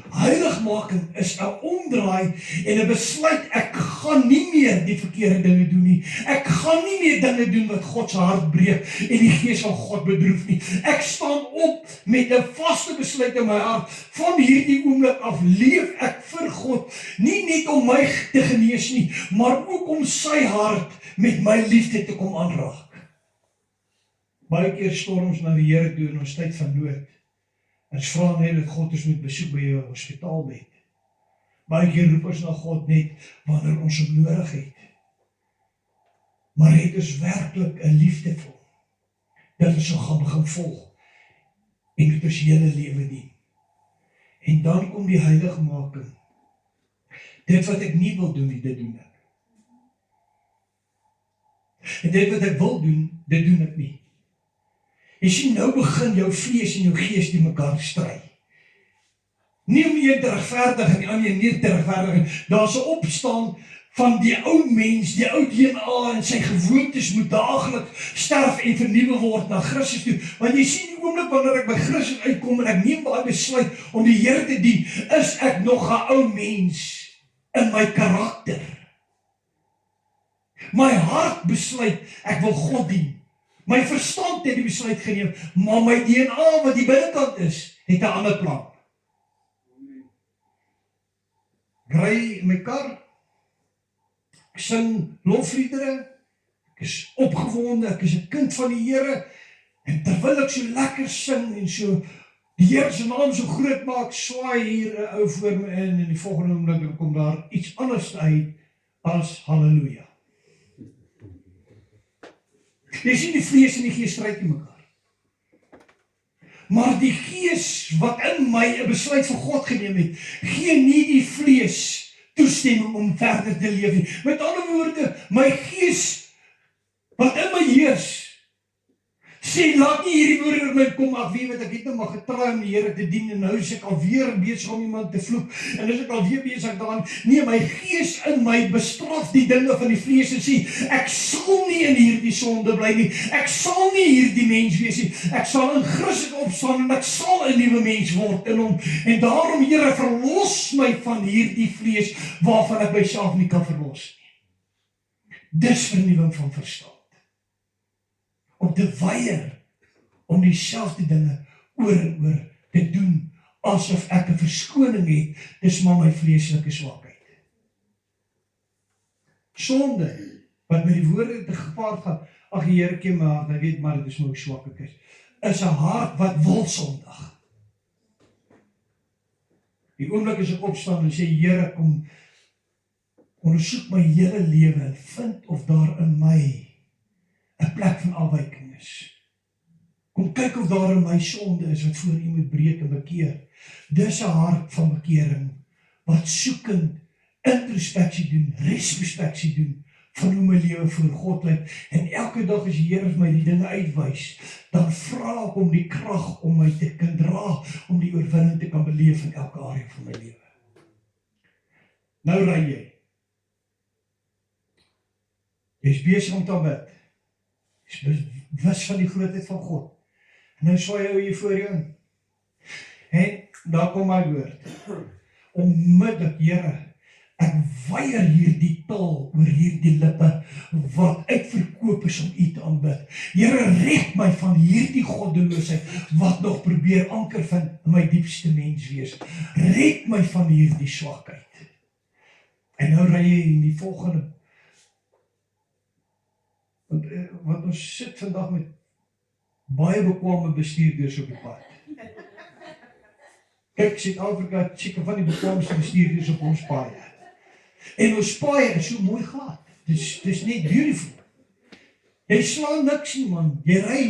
Heiligmaking is 'n omdraai en 'n besluit, ek gaan nie meer die verkeerde dinge doen nie. Ek gaan nie meer dinge doen wat God se hart breek en die gees van God bedroef nie. Ek staan op met 'n vaste besluit in my hart. Van hierdie oomblik af leef ek vir God, nie net om my te genees nie, maar ook om sy hart met my liefde te kom aanraak. Baie keer storm ons na die Here toe in ons tyd van nood. Ons vra net dat God ons moet besoek by jou hospitaalbed. Baie keer roep ons na God net wanneer ons hom nodig het. Maar het ons werklik 'n liefde vir hom, dat ons hom gaan begin volg en met ons hele lewe dien. En dan kom die heiligmaking. Dit wat ek nie wil doen, dit doen ek. En dit wat ek wil doen, dit doen ek nie. Jy sien, nou begin jou vlees en jou gees die mekaar stry. Nie om een te regverdig en die ander nie te regverdig. Daar's 'n opstaan van die ou mens, die ou DNA en sy gewoontes moet daagliks sterf en vernuwe word na Christus toe. Want jy sien, die oomblik wanneer ek by Christus uitkom en ek neem daai besluit om die Here te dien, is ek nog 'n ou mens in my karakter. My hart besluit, ek wil God dien. My verstand het die besluit geneem, maar my DNA wat die binnekant is, het 'n ander plan. Ek ry in my kar, ek sing lofliedere, ek is opgewonde, ek is 'n kind van die Here, en terwyl ek so lekker sing en so die Here se naam so groot maak, swaai hier 'n ou voor my in, en die volgende oomblik kom daar iets anders uit as halleluja. Jy sien, die vlees en die gees stryd nie mekaar. Maar die gees wat in my 'n besluit vir God geneem het, gee nie die vlees toestemming om verder te leef nie. Met ander woorde, my gees wat in my heers, sê, laat nie hierdie woorde oor my kom af, weet wat, ek het nou maar getrou om die Here te dien, en nou is ek alweer besig om iemand te vloek, en is ek alweer besig daaraan. Nee, my gees in my bestraf die dinge van die vlees en sê, ek sal nie in hierdie sonde bly nie, ek sal nie hierdie mens wees nie, ek sal in Christus opstaan, en ek sal 'n nuwe mens word in hom, en daarom, Here, verlos my van hierdie vlees, waarvan ek myself nie kan verlos nie. Dis vernuwing van verstand. Om te weier om dieselfde dinge oor en oor te doen, asof ek 'n verskoning het, dis maar my vleeslike swakheid. Sonde, wat met die woorde te gepaard gaan, ag die Here ken my hart, hy weet maar dit is my swakheid, is 'n hart wat wil sondig. Die oomblik as ek opstaan en sê, Here, kom, ondersoek my hele lewe en vind of daar in my 'n plek van afwyking is. Kom kyk of daar in my sonde is wat voor U moet breek en bekeer. Dis 'n hart van bekering wat soekend introspeksie doen, retrospeksie doen, van hoe my lewe voor God lyk, en elke dag as die Here vir my die dinge uitwys, dan vra ek om die krag om my te kan dra, om die oorwinning te kan beleef in elke area van my lewe. Nou ry jy. Jy is besig om te aanbid. Jy is bewus van die grootheid van God. En nou swaai jy hier voor jou in. En daar kom my woord. Onmiddellik, Here, ek weier hierdie taal oor hierdie lippe wat uitverkoop is om U te aanbid. Here, red my van hierdie goddeloosheid wat nog probeer anker vind in my diepste mens wees. Red my van hierdie swakheid. En nou ry jy in die volgende. Want ons sit vandag met baie bekwame bestuurders op die pad. Kyk, Suid-Afrika het seker van die bekwaamste bestuurders op ons paaie. En ons paaie is so mooi glad. Dis net beautiful. Jy slaan niks nie, man. Jy ry.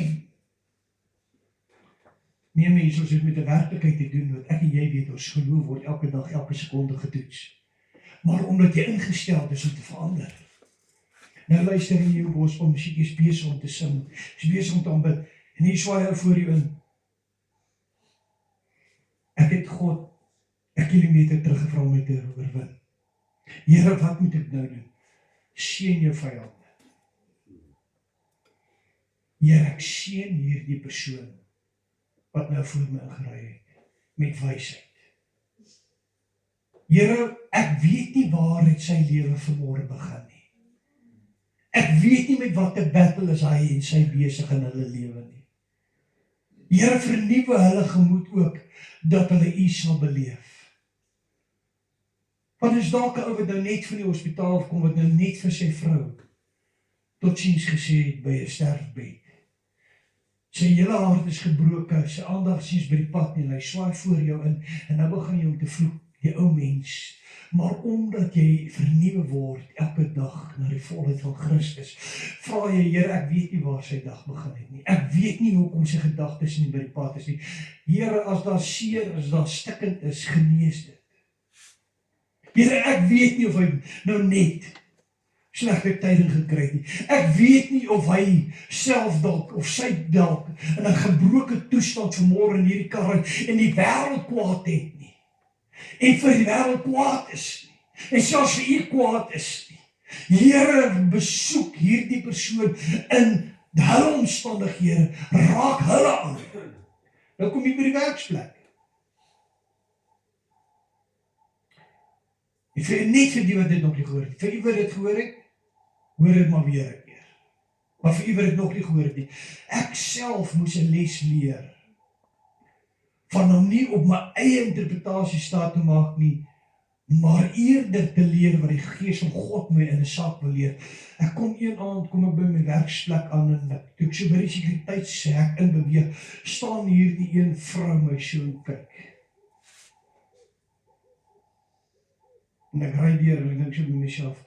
Nee mense, ons het met 'n werklikheid te doen wat ek en jy weet, ons geloof word elke dag, elke sekonde getoets. Maar omdat jy ingestel is om te verander. Nou luister in jou gospel musiek, is besig om te sing, is besig om te aanbid, en hier swaai hy voor jou in. Ek het God 'n kilometer teruggevra om my te oorwin. Here, wat moet ek nou doen? Seën jou vyand. Here, ek seën hierdie persoon wat nou voor my ingery het, met wysheid. Here, ek weet nie waar het sy lewe vanmôre begin nie. Ek weet nie met wat 'n battle is hy en sy besig in hulle lewe nie. Here, vernuwe hulle gemoed ook, dat hulle U sal beleef. Want is dalk 'n ou wat nou net van die hospitaal afkom, wat nou net vir sy vrou totsiens gesê het by 'n sterfbed. Sy hele hart is gebroken, sy aandagsiens by die pad en hy swaai voor jou in, en nou begin jy om te vloek, die ou mens. Maar omdat jy vernuwe word elke dag na die volheid van Christus, vra jy, Here, ek weet nie waar sy dag begin het nie. Ek weet nie hoekom sy gedagtes nie by die pad is nie. Here, as daar seer, as daar stikkend is, genees dit. Here, ek weet nie of hy nou net slegte tyding gekry het nie. Ek weet nie of hy self dalk of sy dalk in 'n gebroke toestand vanmôre in hierdie kar en die wêreld kwaad het nie. En vir die wêreld kwaad is nie. En selfs vir U kwaad is nie. Here, besoek hierdie persoon in hulle omstandighede, raak hulle aan. Nou kom jy by die werksplek. En net vir die wat dit nog nie gehoor het. Vir u wat dit gehoor het, hoor dit maar weer 'n keer. Maar vir u wat dit nog nie gehoor het nie. Ek self moes 'n les leer. Van om nie op my eie interpretasie staat te maak nie, maar eerder te leer wat die Gees van God my in 'n saak wil leer. Ek kom een aand, kom ek by my werksplek aan en toe ek so by die sekuriteitshek in beweeg, staan hierdie een vrou my so en kyk. En ek ry deur en ek dink so by myself,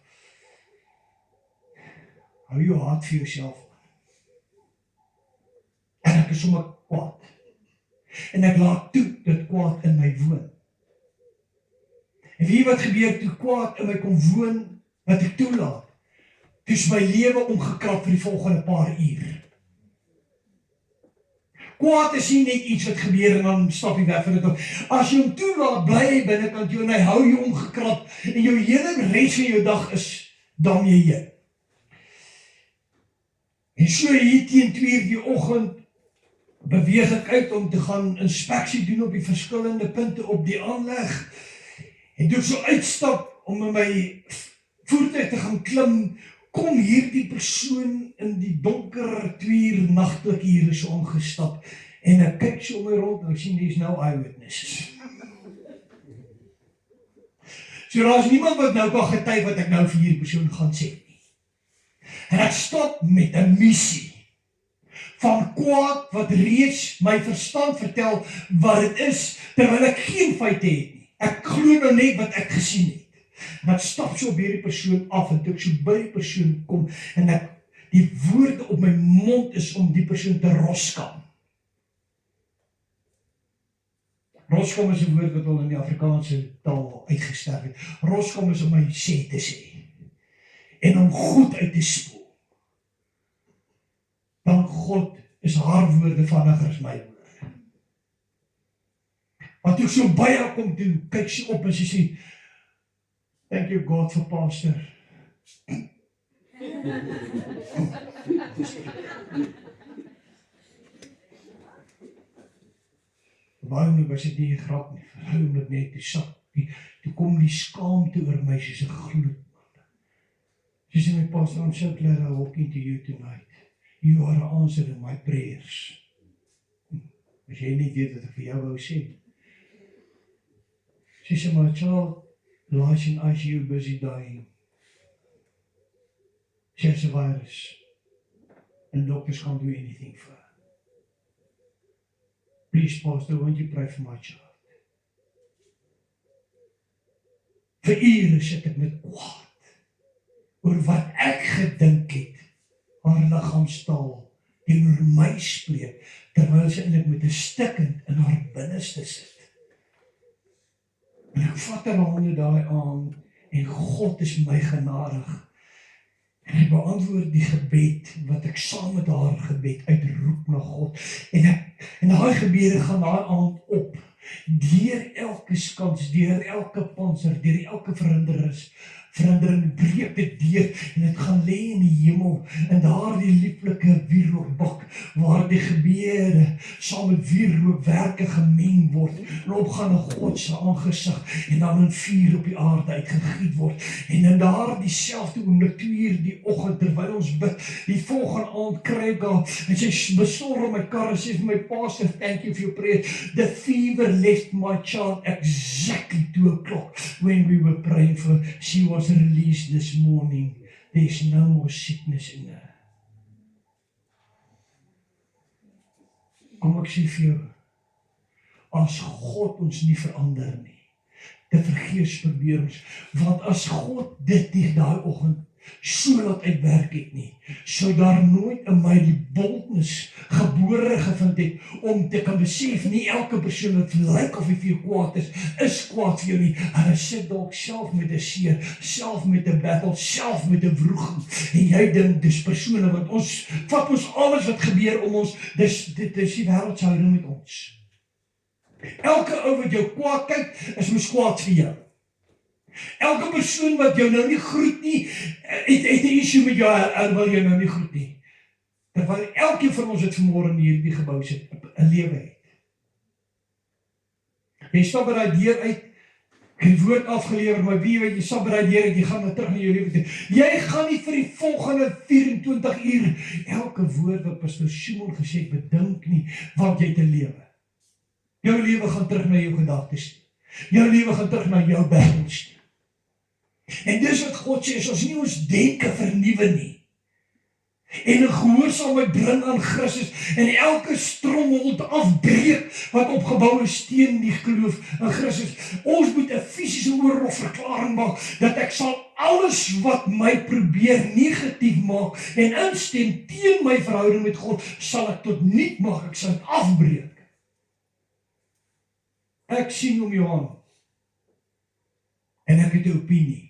hou jou hart vir jouself. En ek is sommer kwaad. En ek laat toe dat kwaad in my woon. En weet wat gebeur toe kwaad in my kom woon, wat ek toelaat? Toe is my lewe omgekrap vir die volgende paar uur. Kwaad is nie net iets wat gebeur en dan stap jy weg van dit op. As jy hom toelaat, bly hy binnekant jou en hy hou jou omgekrap en jou hele res van jou dag is daarmee heen. En so hier teen 2:00 die oggend beweeg ek uit om te gaan inspeksie doen op die verskillende punte op die aanleg. En toe ek so uitstap om in my voertuig te gaan klim, kom hierdie persoon in die donker 2:00 nagtelike ure so omgestap. En ek kyk so om my rond en ek sien dis nou eyewitnesses. So daar is niemand wat nou kan getuig wat ek nou vir hierdie persoon gaan sê nie. En ek stop met 'n missie van kwaad wat reeds my verstand vertel wat dit is, terwyl ek geen feite het nie. Ek glo nou net wat ek gesien het. En ek stap so by die persoon af en toe ek so by die persoon kom en ek die woorde op my mond is om die persoon te roskam. Roskom is 'n woord wat al in die Afrikaanse taal uitgesterf het. Roskom is om my sê te sê. En om goed uit te spoel. Dank God is haar woorde vinniger as my woorde. Want toe ek so by haar kom toe, kyk sy op en sy sê, thank you God for pastor. Waarom was dit nie 'n grap nie? Waarom dit net die sak, toe kom die skaamte oor my soos 'n gloed. She said, my pastor, I'm so glad I walk into you tonight. You are the answer to my prayers. As jy nie weet wat ek vir jou wou sê. She said, my child lies in ICU busy dying. She has a virus. And doctors can't do anything for her. Please, pastor, won't you pray for my child? Vir ure sit ek met kwaad oor wat ek gedink het, haar liggaamstaal teenoor my spreek, terwyl sy eintlik met 'n stikkend in haar binneste sit. En ek vat haar hande daai aan, en God is my genadig. En hy beantwoord die gebed, wat ek saam met haar gebed uitroep na God. En daai gebede gaan daai aand op, deur elke skans, deur elke panser, deur elke verandering breek dit deur en dit gaan lê in die hemel in daardie lieflike wierookbak waar die gebede saam met wierookwerke gemeng word en opgaan na God se aangesig en dan in vuur op die aarde uitgegiet word en in daardie selfde oomblik 2:00 die oggend terwyl ons bid die volgende aand kry ek haar en sy bestorm my kar en sê vir my pastor, thank you for your prayer. The fever left my child exactly 2:00 when we were praying for. She was released this morning. There's no more sickness in her. Kom ek sê vir jou, as God ons nie verander nie, te vergeefs probeer ons, want as God dit nie daai oggend so laat uitwerk het nie, sou daar nooit in my die boldness gebore gevind het, om te kan besef, nie elke persoon wat lyk of hy vir jou kwaad is kwaad vir jou nie, hulle sit dalk self met 'n seer, self met 'n battle, self met 'n wroging, en jy dink, dis persone, want ons, vat ons alles wat gebeur om ons, dit is die wêreldhouding met ons. Elke ou wat jou kwaad kyk, is mos kwaad vir jou. Elke persoon wat jou nou nie groet nie, het 'n issue met jou, wil jou nou nie groet nie. Terwyl elkeen van ons het vanmôre in hierdie gebou sit, 'n lewe het. Jy stap by daai deur uit, die woord afgelewer, maar wie weet, jy stap by daai deur uit, jy gaan nou terug na jou lewe toe. Jy gaan nie vir die volgende 24 uur elke woord wat Pastor Shimon gesê het bedink nie, want jy het 'n lewe. Jou lewe gaan terug na jou gedagtes. Jou lewe gaan terug na jou battles. En dis wat God sê, as ons nie ons denke vernuwe nie, en 'n gehoorsaamheid bring aan Christus, en elke strommel afbreek, wat opgebou is teen die geloof in Christus. Ons moet 'n fisiese oorlogverklaring maak, dat ek sal alles wat my probeer negatief maak, en instem teen my verhouding met God, sal ek tot niet maak, ek sal dit afbreek. Ek sien om jou aan, en ek het 'n opinie.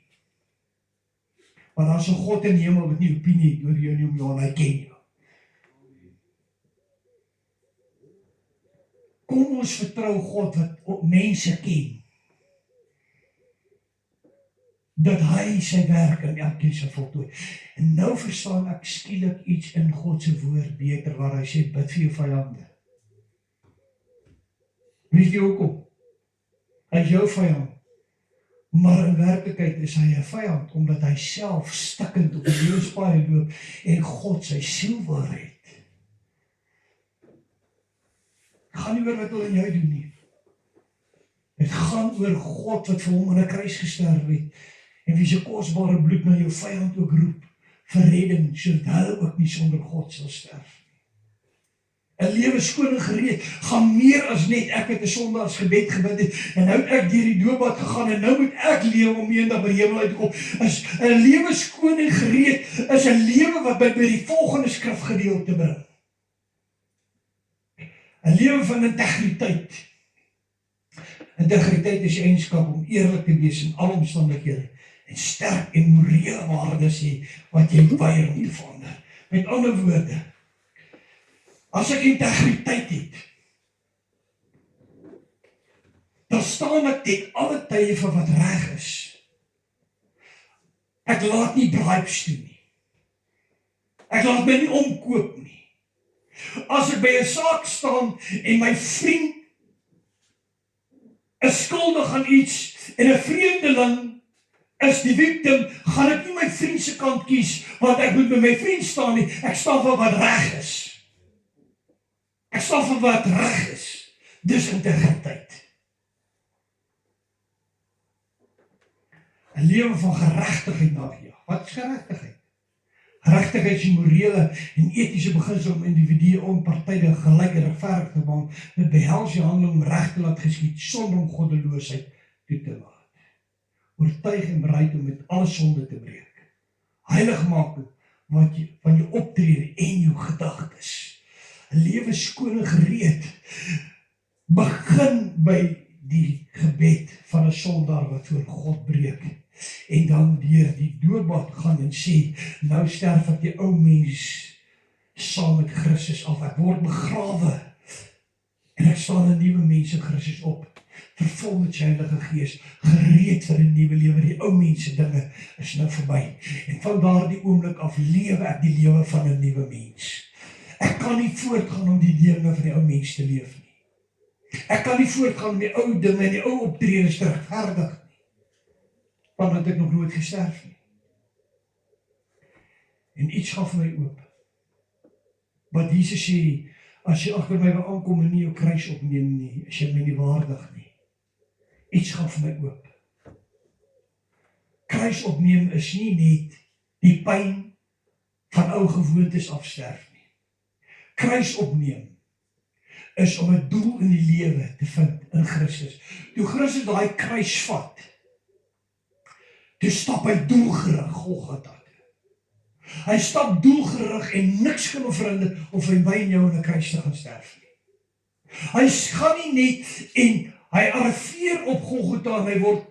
Maar daar is 'n God in die hemel wat nie opinie het oor jou nie om jou aan, hy ken jou. Kom ons vertrou God wat mense ken, dat hy sy werk in elkeen sal voltooi. En nou verstaan ek skielik iets in God se woord beter, waar hy sê, bid vir jou vyande. Weet jy hoekom? Hy is jou vyand. Maar in werklikheid is hy 'n vyand, omdat hy self stikkend op die lewenspaai loop, en God sy siel wil red. Het gaan nie oor wat hy in jou doen nie. Het gaan oor God wat vir hom aan 'n kruis gesterf het, en wie sy kosbare bloed na jou vyand ook roep, vir redding, sodat hulle ook nie sonder God sal sterf. 'n lewe skoon en gereed, gaan meer as net ek het 'n sondaarsgebed gebid het, en nou het ek deur die doopbad gegaan, en nou moet ek lewe om eendag by die hemel uit te kom. Is 'n lewe skoon en gereed, is 'n lewe wat by die volgende skrifgedeelte bring. 'n lewe van integriteit. Integriteit is die eienskap om eerlik te wees in alle omstandighede en sterk en morele waardes hê wat jy weier om te verander. Met ander woorde, as ek integriteit het, dan staan ek ten alle tye vir wat reg is. Ek laat nie bribes toe nie. Ek laat my nie omkoop nie. As ek by 'n saak staan en my vriend is skuldig aan iets en 'n vreemdeling is die victim, gaan ek nie my vriend se kant kies, want ek moet by my vriend staan nie. Ek staan vir wat reg is. Ek staan vir wat reg is. Dis integriteit. 'n lewe van geregtigheid nagejag. Wat is geregtigheid? Geregtigheid is die morele en etiese beginsel om individue onpartydig, gelyk en regverdig te maak. Dit behels die handeling om reg te laat geskied sonder om goddeloosheid toe te laat. Oortuig en bereid om met alle sonde te breek. Heiligmaking van jou optrede en jou gedagtes. 'n lewe skoon en gereed begin by die gebed van 'n sondaar wat voor God breek. En dan deur die doopbad gaan en sê, nou sterf ek die ou mens saam met Christus af. Ek word begrawe en ek staan 'n nuwe mens in Christus op. Vervul met sy Heilige Gees, gereed vir 'n nuwe lewe. Die ou mense dinge is nou verby. En van daardie oomblik af lewe ek die lewe van 'n nuwe mens. Ek kan nie voortgaan om die lewe van die ou mens te leef nie. Ek kan nie voortgaan om die ou dinge en die ou optredes te regverdig. Want het ek nog nooit gesterf nie. En iets gaan vir my oop. Wat Jesus sê, as jy agter my wil aankom en nie jou kruis opneem nie, is jy my nie waardig nie. Iets gaan vir my oop. Kruis opneem is nie net die pyn van ou gewoontes afsterf nie. Kruis opneem is om 'n doel in die lewe te vind in Christus. Toe Christus daai kruis vat, toe stap hy doelgerig Golgotha toe. Hy stap doelgerig en niks kan hom verhinder of hy by jou in 'n kruis te gaan sterf nie. Hy gaan nie net en hy arriveer op Golgotha en hy word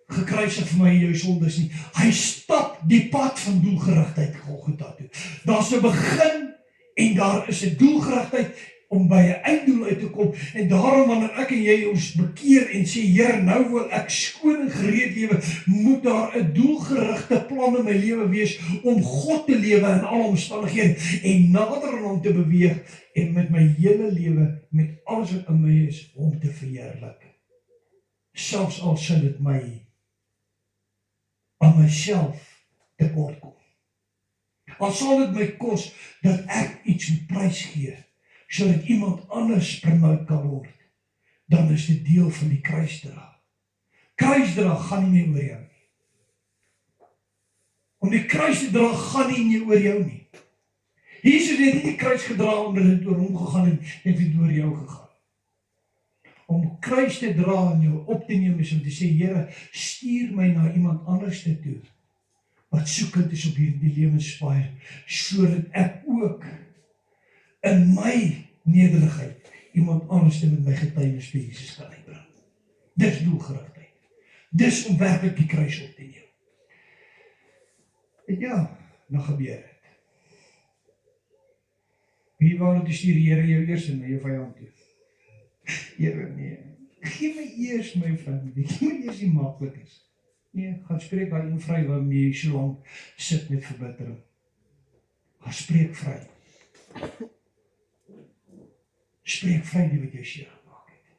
gekruisig vir my en jou sondes nie. Hy stap die pad van doelgerigtheid Golgotha toe. Daar's 'n begin en daar is 'n doelgerigtheid om by 'n einddoel uit te kom. En daarom wanneer ek en jy ons bekeer en sê, Here, nou wil ek skoon en gereed lewe, moet daar 'n doelgerigte plan in my lewe wees om God te lewe in alle omstandighede en nader aan hom te beweeg en met my hele lewe, met alles wat in my is, hom te verheerlik. Selfs al sal dit my aan myself tekort kom. Al sal dit my kos dat ek iets moet prys gee, sodat iemand anders promoot kan word, dan is dit deel van die kruisdra. Kruisdra gaan nie meer oor jou nie. Om die kruis te dra gaan nie meer oor jou nie. Jesus het nie die kruis gedra omdat dit oor hom gegaan het, het dit oor jou gegaan. Om kruis te dra en jou op te neem is om te sê, Here, stuur my na iemand anders toe, wat soekend is op hierdie lewenspaai, sodat ek ook in my nederigheid iemand anders met my getuienis vir Jesus kan uitbring. Dis doelgerigtheid. Dis om werklik die kruis op te neem. En ja, nou gebeur het. Wie wou dat die stuur die Here jou eers in na jou vyand toe? Here, nee. Gee my eers my familie. Gee my eers die maklikes. Nee, gaan spreek daai een vry waarmee jy so lank sit met verbittering. Gaan spreek vry. Spreek vry die wat jy seer gemaak het.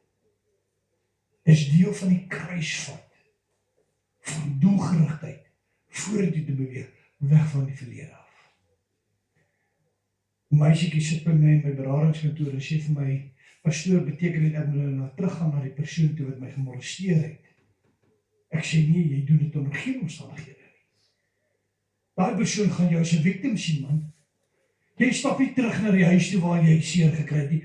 Dis deel van die kruisvat, van doelgerigtheid, vorentoe te beweeg, weg van die verlede af. Die meisiekie sit by my in my beradingskantoor en sê vir my, pastoor, beteken dit ek moet nou teruggaan na die persoon toe wat my gemolesteer het. Ek sê nee, jy doen dit onder geen omstandighede nie. Daai persoon gaan jou as 'n victim sien, man. Jy stap nie terug na die huis toe waar jy seer gekry het nie.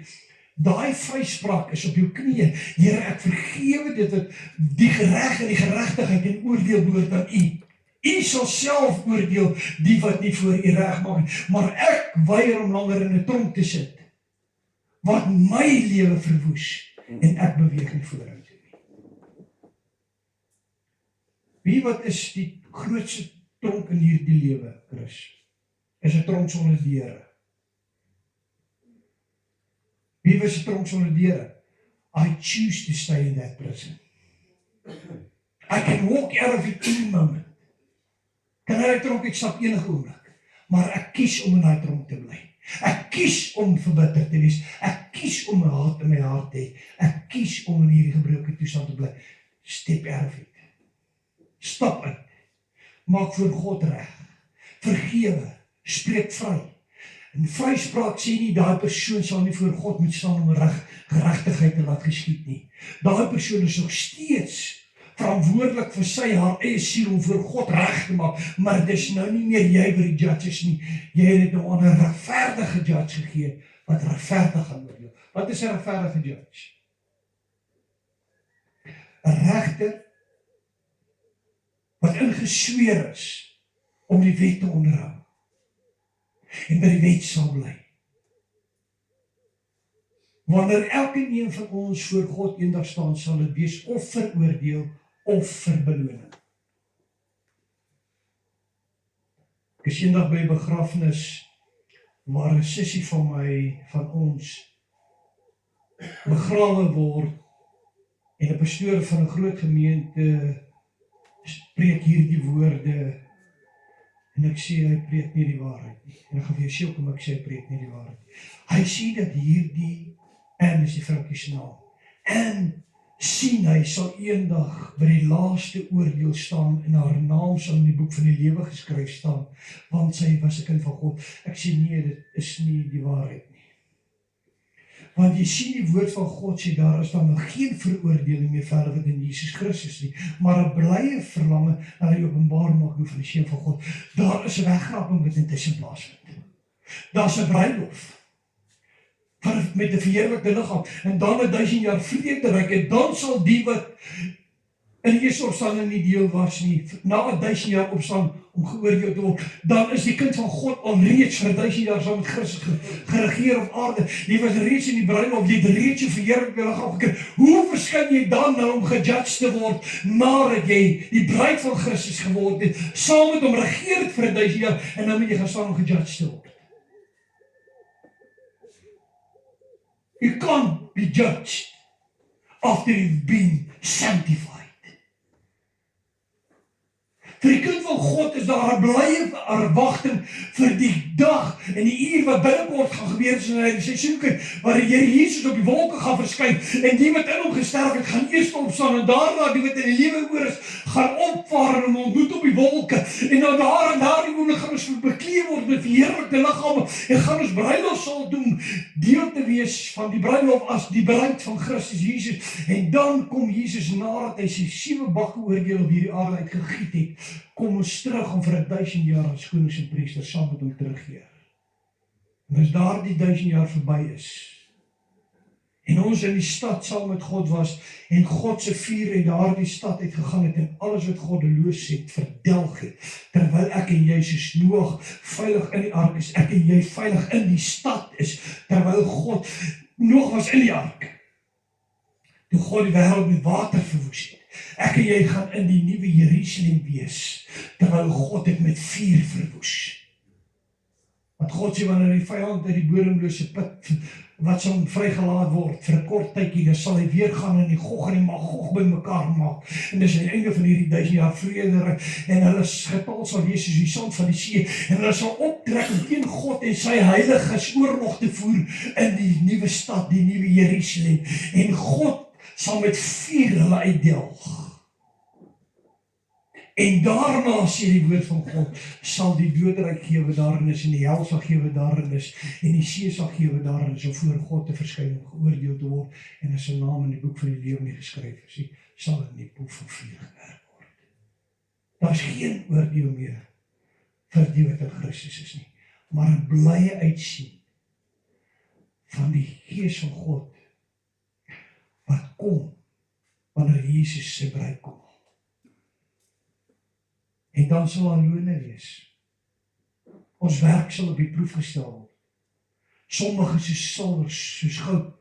Daai vryspraak is op jou knieë. Here, ek vergewe dit dat die reg en die geregtigheid en oordeel behoort aan U. U sal self oordeel die wat nie voor U reg maak nie. Maar ek weier om langer in 'n tronk te sit wat my lewe verwoes en ek beweeg nie vorentoe nie. Wie wat is die grootste tronk in hierdie lewe, Chris? Is 'n tronk sonder deure. Wie was 'n tronk sonder deure? I choose to stay in that prison. I can walk out of it any moment. Kan hy tronk ek stap enige oomblik, maar ek kies om in daai tronk te bly. Ek kies om verbitter te wees. Ek kies om haat in my hart te hê. Ek kies om in hierdie gebroke toestand te bly. Step out of it. Stap uit. Maak voor God reg. Vergewe. Spreek vry. En vryspraak sê nie daai persoon sal nie voor God moet staan om geregtigheid te laat geskied nie. Daai persoon is nog steeds verantwoordelik vir haar eie siel om voor God reg te maak, maar dis nou nie meer jy wat die judge is nie. Jy het dit nou aan 'n regverdige judge gegee wat regverdig gaan oordeel. Wat is 'n regverdige judge? 'n regter wat ingesweer is om die wet te onderhou en by die wet sal bly. Wanneer elke een van ons voor God eendag staan, sal dit wees of veroordeel of vir beloning. Ek is eendag by 'n begrafnis waar 'n sussie van ons begrawe word en 'n pastoor van 'n groot gemeente spreek hierdie woorde en ek sê hy preek nie die waarheid nie. En ek gaan vir jou sê hoekom ek sê hy preek nie die waarheid nie. Hy sê dat hierdie en is die vroukie se naam. En sien hy sal eendag by die laaste oordeel staan en haar naam sal in die boek van die lewe geskryf staan, want sy was 'n kind van God. Ek sê nee, dit is nie die waarheid nie. Want jy sien die woord van God sê daar is dan nog geen veroordeling meer verder wat in Jesus Christus nie, maar 'n blye verlange na die openbaarmaking van die seun van God. Daar is 'n wegraping wat intussen plaasvind. Daar's 'n bruilof met 'n verheerlikte liggaam, en dan 1000 jaar vrede ryk, en dan sal die wat in die eerste opstanding nie deel was nie, na 1000 jaar opstaan om geoordeel te word, dan is die kind van God alreeds vir 1000 jaar saam met Christus geregeer op aarde. Jy was reeds in die bruilof, jy het reeds jou verheerlikte liggaam gekry. Hoe verskyn jy dan nou om gejudged te word, nadat jy die bruid van Christus geword het, saam met hom regeer het vir 1000 jaar, en nou moet jy gaan staan om gejudged te word? You can't be judged after you've been sanctified. Vir die kind van God is daar 'n blye verwagting vir die dag en die uur wat binnekort gaan gebeur is in die seisoenkind, waar die Here Jesus op die wolke gaan verskyn, en die wat in hom gesterf het, gaan eers opstaan, en daarna die wat in die lewe oor is, gaan opvaar en hom ontmoet op die wolke, en dan daar en daardie oomblik gaan ons bekleed word met verheerlikte liggame, en gaan ons bruilof sal doen, deel te wees van die bruilof as die bruid van Christus Jesus, en dan kom Jesus nadat hy sy 7 bakke oordeel op hierdie aarde uitgegiet het, kom ons terug om vir 1000 jaar as konings en priesters saam met hom te regeer. En as daardie 1000 jaar verby is, en ons in die stad saam met God was, en God se vuur uit daardie stad uitgegaan het, en alles wat goddeloos het, verdelg het, terwyl ek en jy soos Noag veilig in die ark is, ek en jy veilig in die stad is, terwyl Noag was in die ark, toe God die wêreld met water verwoes het. Ek en jy gaan in die nuwe Jerusalem wees, terwyl God dit met vuur verwoes. Want God sê, wanneer die vyand uit die bodemlose put, wat sal vrygelaat word, vir 'n kort tydjie, dan sal hy weer gaan en die Gog en die Magog bymekaar maak, en dis aan die einde van hierdie 1000 jaar vrede, en hulle getal sal wees soos die sand van die see, en hulle sal optrek om teen God en sy heiliges oorlog te voer in die nuwe stad, die nuwe Jerusalem, en God sal met vuur hulle uitdelg. En daarna, sê die woord van God, sal die doodryk gee wat daarin is, en die hel sal gee wat daarin is, en die see sal gee wat daarin is, om voor God te verskyn, om geoordeel te word, en as sy naam in die boek van die lewe nie geskryf is, sal in die boek van vuur gewerk word. Daar is geen oordeel meer vir die wat in Christus is nie, maar 'n blye uitsien van die Gees van God, wat kom, wanneer Jesus sy bruid kom. En dan sal daar lone wees. Ons werk sal op die proef gestel word. Sommige soos silwer, soos goud,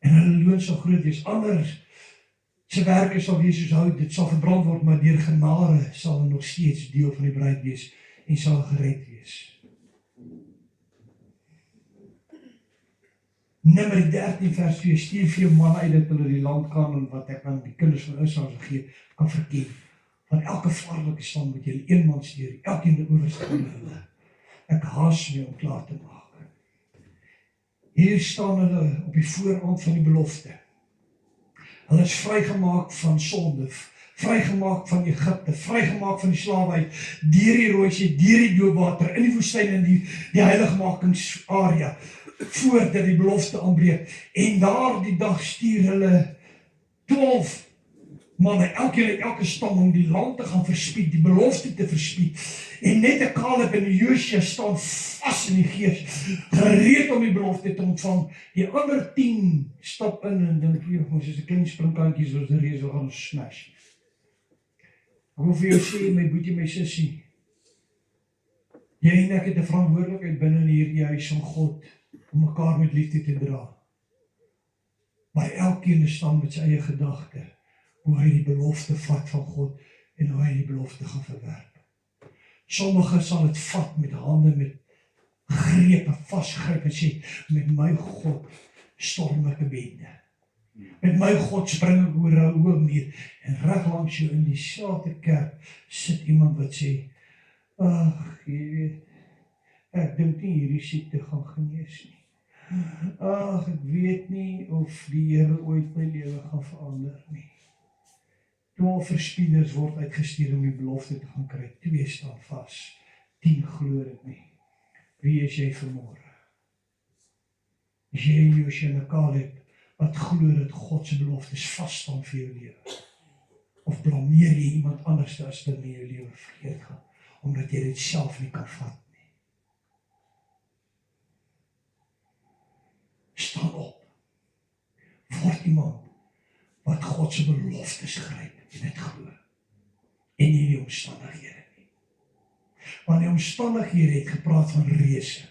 en hulle loon sal groot wees. Ander Sy werke sal wees soos hout, dit sal verbrand word, maar deur genade sal hy nog steeds deel van die bruid wees en sal gered wees. Numeri 13 vers 2, stuur vir jou man uit dat hulle die land kan en wat ek aan die kinders van Israel sal gee, kan verken. Van elke vaarlike stam moet julle een man stuur, elkeen die owerste van hulle. Ek haas my om klaar te maak. Hier staan hulle op die vooraand van die belofte. Hulle is vrygemaak van sonde, vrygemaak van Egipte, vrygemaak van die slaafheid, deur die Rooi See, deur die doopwater, in die woestyn in die heiligmakingsarea, voordat die belofte aanbreek. En daardie dag stuur hulle 12 manne, elkeen uit elke stam om die land te gaan verspied, die belofte te verspied. En net 'n Caleb en 'n Josua staan vas in die gees, gereed om die belofte te ontvang. Die ander 10 stap in en dink, ons is 'n klein springkantjie soos die reus, gaan ons smash. Ek wil vir jou sê, my boetie, my sussie, jy en ek het 'n verantwoordelikheid binne in hierdie huis van God, om mekaar met liefde te dra. Maar elkeen staan met sy eie gedagte, hoe hy die belofte vat van God, en hoe hy die belofte gaan verwerp. Sommige sal het vat met hande, met grepe, vasgryp en sê, met my God storm ek 'n bende. Met my God spring ek oor 'n hoë muur, en reg langs jou in dieselfde kerk sit iemand wat sê, ag, jy weet, ek dink nie hierdie siekte gaan genees nie. Ag, ek weet nie of die Here ooit my lewe gaan verander nie. 12 verspieders word uitgestuur om die belofte te gaan kry. 2 staan vas. 10 glo dit nie. Wie is jy vanmôre? Is jy Josua en Caleb wat glo dat God se beloftes vas staan vir jou lewe? Of blameer jy iemand anders as dit in jou lewe verkeerd gaan, omdat jy dit self nie kan vat nie? Staan op. Word iemand wat God se beloftes gryp en dit glo. En nie die omstandighede nie. Want die omstandighede het gepraat van reëse.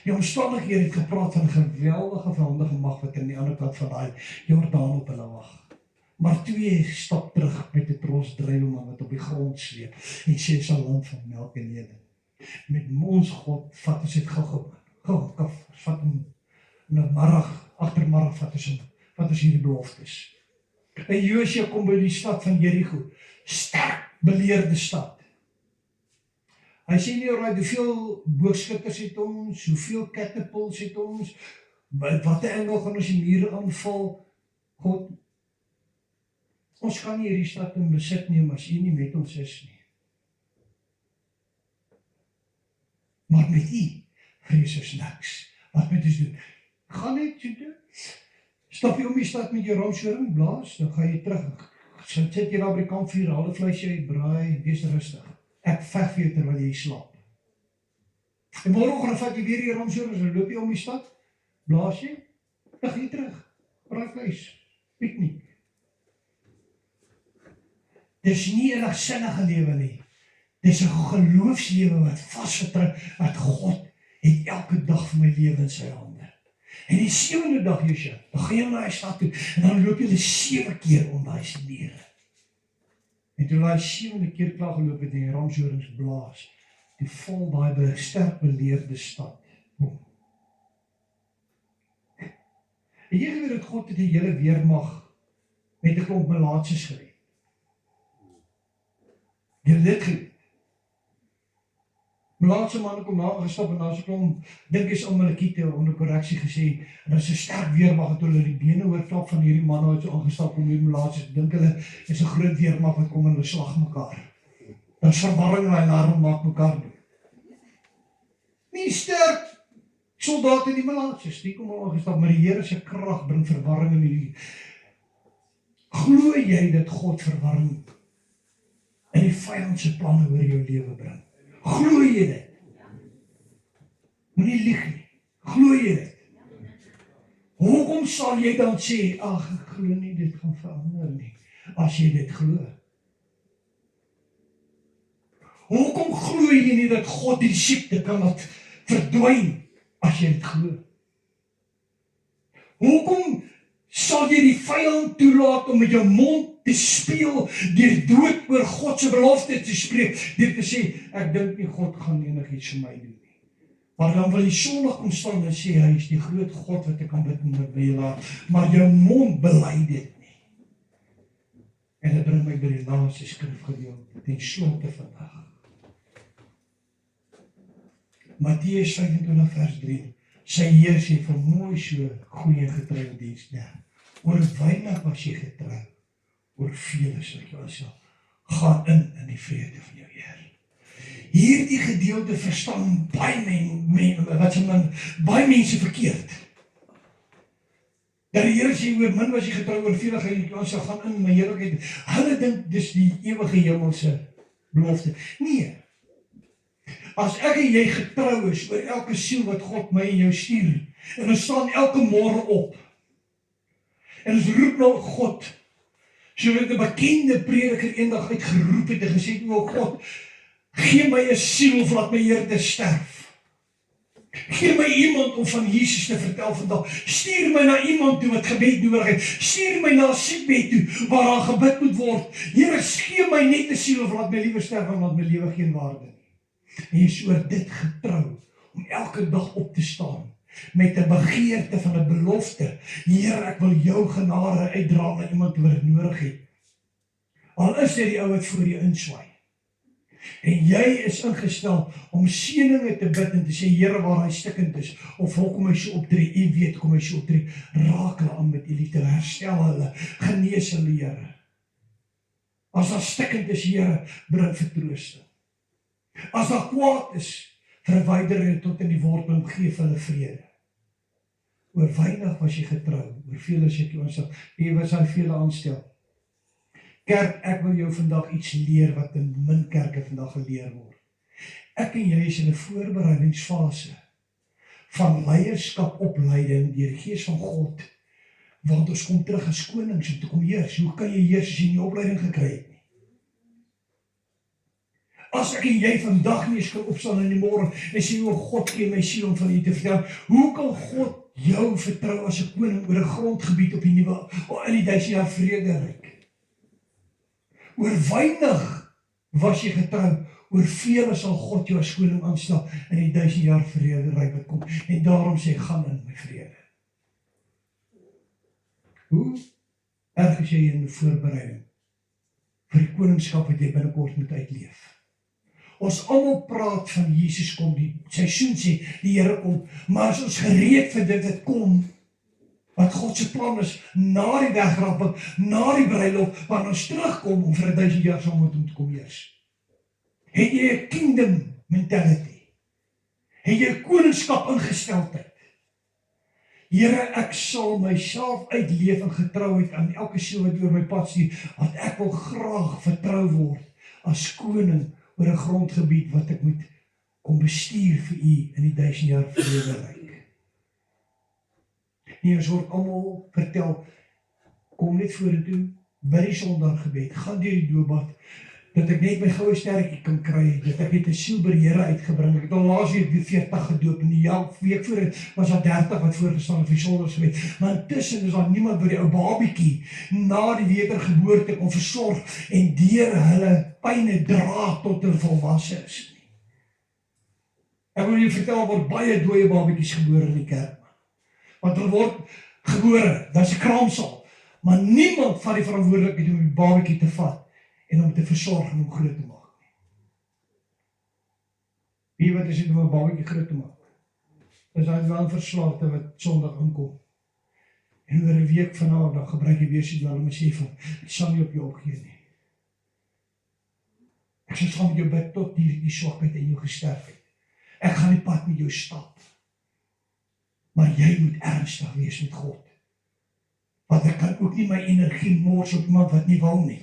Die omstandighede het gepraat van geweldige verhandige mag wat aan die ander kant van daai Jordaan op hulle wag. Maar 2 stap terug met 'n tros druiwelman wat op die grond sleep en sê sal land van melk en honing. Met ons God vat ons dit gou vat hom na middag, agtermiddag vat ons hierdie beloftes. En Josua kom by die stad van Jerigo, sterk beleerde stad. Hy sê nie alraai, hoeveel boogskutters het ons, hoeveel catapults het ons, wat 'n engel gaan ons die mure aanval. God, ons kan nie hierdie stad in besit neem as U nie met ons is nie. Maar met U vrees ons niks. Wat moet ons doen? Gaan net so doen. Stap jy om die stad met jou ramshoring, blaas, dan ga jy terug. Sit jy daar by die kampvuur, haal die vleis uit, braai, wees rustig. Ek veg vir jou terwyl jy slaap. En môreoggend vat jy weer die ramshoring, dan loop jy om die stad, blaas jy, dan gaan jy terug. Braai vleis, piknik. Dis nie 'n ligsinnige lewe nie. Dis 'n geloofslewe wat vasvertrou, wat God het elke dag van my lewe in sy hande. En die 7de dag, Josua, dan gaan jy na die stad toe, en dan loop jy 7 keer om daai mure. En toe daai 7de keer klaar geloop het en die ramshorings blaas, toe val daai sterk beleerde stad. En jy geweet dat God het die hele weermag met 'n klomp melaatses gered. Jy dit geweet. Melaatse manne kom na gestap en daar se klomp dink is Amalekiete onder korreksie gesê, en as 'n sterk weermag het hulle die bene oorklap van hierdie manne wat so aangestap om hierdie melaatse, dink hulle is 'n groot weermag wat kom en hulle slag mekaar. Dan verwarring en alarm maak mekaar doen. Nie sterk soldate die melaatses, die kom al aangestap, maar die Here se krag bring verwarring in hierdie. Glo jy dat God verwarring in die vyand se planne oor jou lewe bring? Glo jy dit? Moenie lieg nie. Glo jy dit? Hoekom sal jy dan sê, ag, ek glo nie dit gaan verander nie, as jy dit glo? Hoekom glo jy nie dat God die siekte kan laat verdwyn, as jy dit glo? Hoekom Sal jy die vyand toelaat om met jou mond te speel, deur dood oor God se belofte te spreek, deur te sê, ek dink nie God gaan enigiets vir my doen nie. Maar dan wil jy sondig kom staan en sê, hy is die groot God wat ek kan bid en wat wil laat, maar jou mond bely dit nie. En dit bring my by die laaste skrifgedeelte, ten slotte vandag. Matteus 25 vers 3, sy Heer sê vir mooi so goeie getroue diens, oor weinig was jy getrou, oor vele sal jy sal, gaan in die vrede van jou Heer. Hierdie gedeelte verstaan baie mense verkeerd. Dat die Here sê, oor min was jy getrou, oor vele sal gaan in my heerlikheid. Hulle dink dis die ewige hemelse belofte. Nee. As ek en jy getrou is oor elke siel wat God my en jou stuur, en ons staan elke môre op, en ons roep na God, sodat 'n bekende prediker eendag uitgeroep het en gesê, o God, gee my 'n siel of laat my Here te sterf. Gee my iemand om van Jesus te vertel vandag. Stuur my na iemand toe wat gebed nodig het. Stuur my na 'n siekbed toe waar daar gebid moet word. Here, gee my net 'n siel of laat my liewer sterf want my lewe geen waarde nie. En jy is oor dit getrou om elke dag op te staan met 'n begeerte van 'n belofte. Here, ek wil jou genade uitdra na iemand wat dit nodig het. Al is dit die ou wat voor jou inswaai. En jy is ingestel om seëninge te bid en te sê, Here, waar hy stikkend is, of hoe kom hy so optree, u weet, kom hy so optree, raak hulle aan met u liefde, herstel hulle, genees hulle, Here. As daar stikkend is, Here, bring vertroosting. As daar kwaad is, verwyder hulle tot in die wortel, gee hulle vrede. Oor weinig was jy getrou, oor veel is ek onsself, ewe sal vele aanstel. Kerk, ek wil jou vandag iets leer wat in min kerke vandag geleer word. Ek en jy is in 'n voorbereidingsfase van leierskap opleiding deur die Gees van God, want ons kom terug as konings om te kom heers. Hoe kan jy heers as jy nie opleiding gekry het nie? As ek en jy vandag nie eens kan opstaan in die môre en sê, o God, gee my siel om van u te vertel, hoe kan God jou vertrou as 'n koning oor 'n grondgebied op die nuwe, in die 1000 jaar vrederyk? Oor weinig was jy getrou, oor vele sal God jou as koning aanstel in die 1000 jaar vrederyk wat kom. En daarom sê, gaan in my vrede. Hoe erg is jy in die voorbereiding vir die koningskap wat jy binnekort moet uitleef? Ons almal praat van Jesus kom, die seisoen sê, die Here kom, maar as ons gereed vir dit kom, wat God se plan is, na die wegrapping, na die bruilof, wanneer ons terugkom om vir 1000 jaar saam met hom te kom heers. Het jy 'n kingdom mentality? Het jy 'n koningskap ingesteldheid? Here, ek sal myself uitleef in getrouheid aan elke siel wat oor my pad stuur, want ek wil graag vertrou word as koning oor 'n grondgebied wat ek moet kom bestuur vir u in die 1000 jaar vrederyk. Nee, ons word almal vertel, kom net vorentoe, by die sonndaggebed, gaan deur die doopbad, dat ek net my goue sterretjie kan kry, dat ek net 'n siel by die Here uitgebring. Ek het al laas week 40 gedoop, en die week voor dit was daar 30 wat voorgestaan het vir die sondagsgebed. Maar intussen is daar niemand by die ou babietjie na die wedergeboorte kon versorg en deur hulle pyne dra tot hulle volwasse is nie. Ek wil julle vertel, word baie dooie babietjies gebore in die kerk. Want hulle word gebore, dat is 'n kraamsaal, maar niemand vat die verantwoordelikheid om die babatjie te vat en om te versorg en om groot te maak. Wie wat is dit om 'n babatjie groot te maak? Dis hy wel verslaafde wat Sondag inkom. En oor 'n week vanaf dan gebruik hy weer sy dwelm en sê van, ek sal nie op jou opgee nie. Ek sal saam met jou bid tot die swakheid in jou gesterf het. Ek gaan die pad met jou stap. Maar jy moet ernstig wees met God. Want ek kan ook nie my energie mors op iemand wat nie wil nie.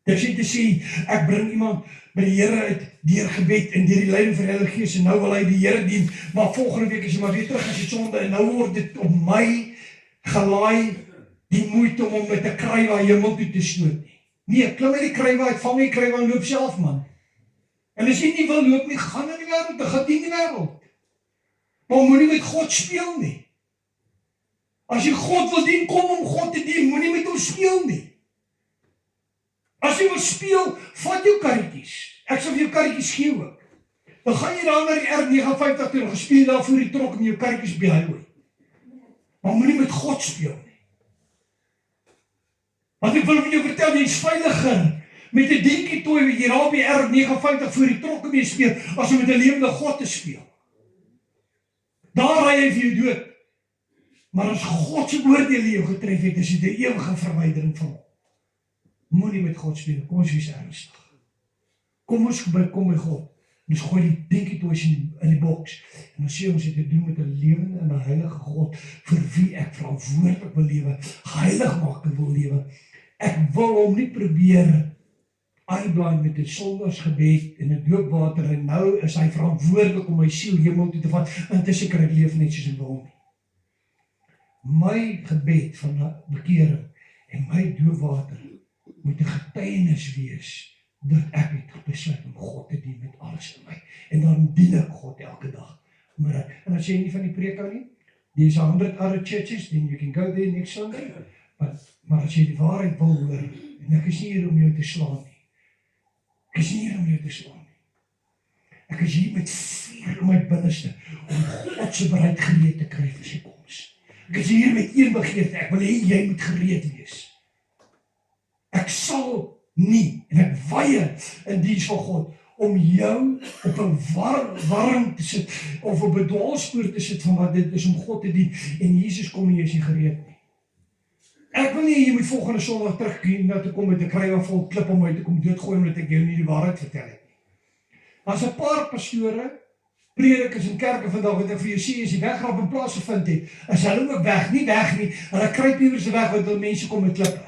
Dit sê te sê, ek bring iemand by die Here uit deur gebed en deur die leiding van die Heilige Gees en nou wil hy die Here dien, maar volgende week is hy maar weer terug as die sonde en nou word dit op my gelaai die moeite om hom met 'n krywa hemel toe te stoot nie. Nee, klim uit die krywa uit, vang die krywa en loop self man. En as jy nie wil loop nie, gaan in die wêreld, gaan dien die wêreld. Maar moenie met God speel nie. As jy God wil dien, kom om God te dien, moenie met hom speel nie. As jy wil speel, vat jou karretjies. Ek sal vir jou karretjies gee ook. Dan gaan jy daar na die R59 toe en gespeel daar voor die trok met jou karretjies op die highway. Maar moenie met God speel nie. Want ek wil vir jou vertel, jy is veiliger met 'n dinkie toy wat jy daar op die R59 voor die trok mee speel, as om met 'n lewende God te speel. Daar raai hy vir jou dood. Maar as God se oordeel jou getref het, is dit 'n ewige verwydering van hom. Moenie met God speel, kom ons wees ernstig. Kom ons kom by God. Ons gooi die dinkie toys in die boks. En ons sê ons het te doen met 'n lewende en 'n heilige God, vir wie ek verantwoordelik wil lewe, heilig maak wil lewe. Ek wil hom nie probeer uitblaai met 'n sondagsgebed en 'n doopwater, en nou is hy verantwoordelik om my siel hemel toe te vat, intussen kan ek leef net soos ek wil nie. My gebed van bekering en my doopwater moet 'n getuienis wees dat ek het besluit om God te dien met alles in my. En dan dien ek God elke dag. En as jy nie van die preek hou nie, there's 100 other churches, then you can go there next Sunday. Maar as jy die waarheid wil hoor, en ek is nie hier om jou te slaan nie. Ek is nie hier om jou te slaan nie. Ek is hier met vuur in my binneste, om God se bereid gereed te kry vir sy koms. Ek is hier met een begeerte, ek wil hê jy moet gereed wees. Ek sal nie, en ek weier in diens van God, om jou op 'n warm te sit, of op 'n dwaalspoor te sit, van wat dit is om God te dien, en Jesus kom nie, jy is nie gereed nie. Ek wil nie, jy moet volgende Sondag terugkom, na te kom met 'n krywer vol klip om my te kom doodgooi, omdat ek jou nie die waarheid vertel het nie. As 'n paar pastore, predikers en kerke vandag, wat ek vir jou sê, as die wegrap in plaas gevind het, is hulle ook weg nie, hulle kruip iewers weg, want hulle mense kom met klippe.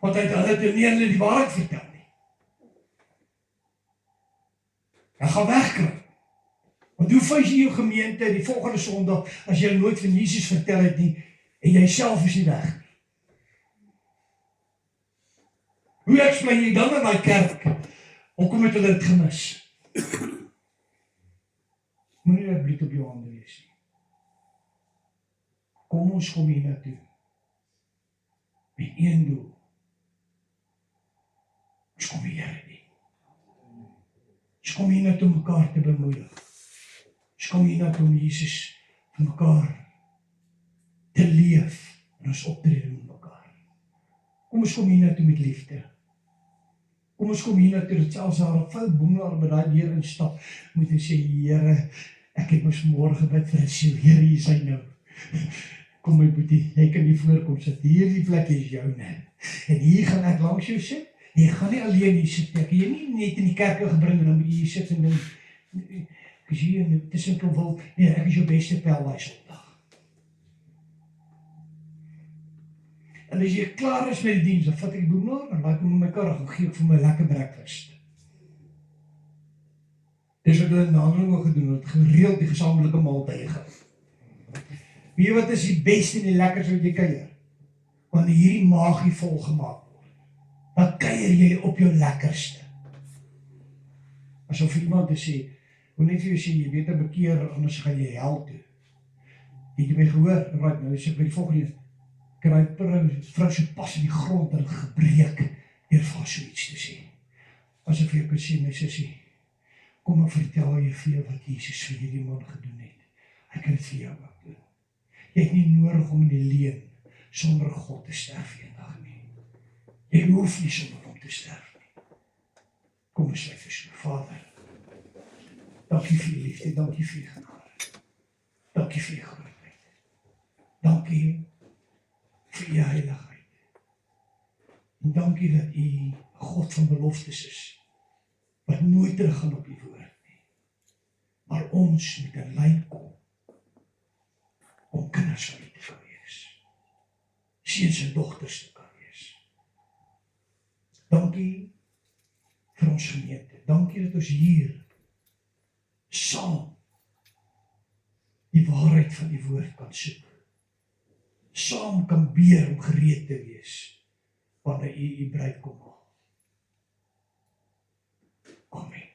Want hy het hulle nie die waarheid vertel nie. Hy gaan wegkruip. Want hoe vind jy jou gemeente die volgende Sondag, as jy nooit van Jesus vertel het nie, en jy self is nie weg nie? Hoe explain jy dan in my kerk, hoekom het hulle dit gemis? Moenie dat bloed op jou hande wees nie. Kom ons kom hier naartoe, met een doel. Ons kom hier nie. Ons kom hier net om mekaar te bemoedig. Ons kom hier net om Jesus vir mekaar te leef en ons optrede met mekaar. Kom ons kom hier net met liefde. Kom ons kom hier net dat selfs daar 'n vuil boemelaar by daai deur instap, moet hy sê, Here, ek het mos môre gebid vir 'n siel. Here, hier is hy nou. Kom my boetie, jy kan nie voorkom sit. Hierdie plek is joune. En hier gaan ek langs jou sit. Jy gaan nie alleen hier sit. Ek jy nie net in die kerk gebring en dan moet jy hier sit en dan ek is hier en tussen wil, nee, ek is jou beste pel daai Sondag. En as jy klaar is met die diens, dan vat ek die boemelaar en laat ek hom in my kar en gee ek vir my lekker breakfast. Dis wat hulle in Handelinge ook gedoen het, gereeld die gesamentlike maaltye gehad. Weet jy wat is die beste en die lekkerste wat jy kuier? Wanneer hierdie magie volgemaak word, dan kuier jy op jou lekkerste. Asof iemand te sê, hoe net vir jou sê, jy weet een bekeer, anders gaan jy hel toe. Het jy my gehoor? Right, nou is ek by die volgende, kry vrou so pas in die grond en gebreek, deur vir so iets te sê. As ek vir jou kan sê, my sussie, kom ek vertel jy vir wat Jesus vir hierdie man gedoen het. Hy kan dit vir jou ook doen. Jy het nie nodig om in die leuen sonder God te sterf eendag nie. Jy hoef nie sonder hom te sterf nie. Kom ons sê vir so, Vader, dankie vir die liefde, dankie vir die genade, dankie vir die grootheid, dankie vir die heiligheid, en dankie dat u God van beloftes is, wat nooit terug gaan op die woord nie, maar ons met 'n lyn kom, om kinders van u te kan wees, seuns en dogters te kan wees. Dankie vir ons gemeente, dankie dat ons hier saam die waarheid van die woord kan soek, saam kan beer om gereed te wees, wanneer u bruid kom haal. Amen.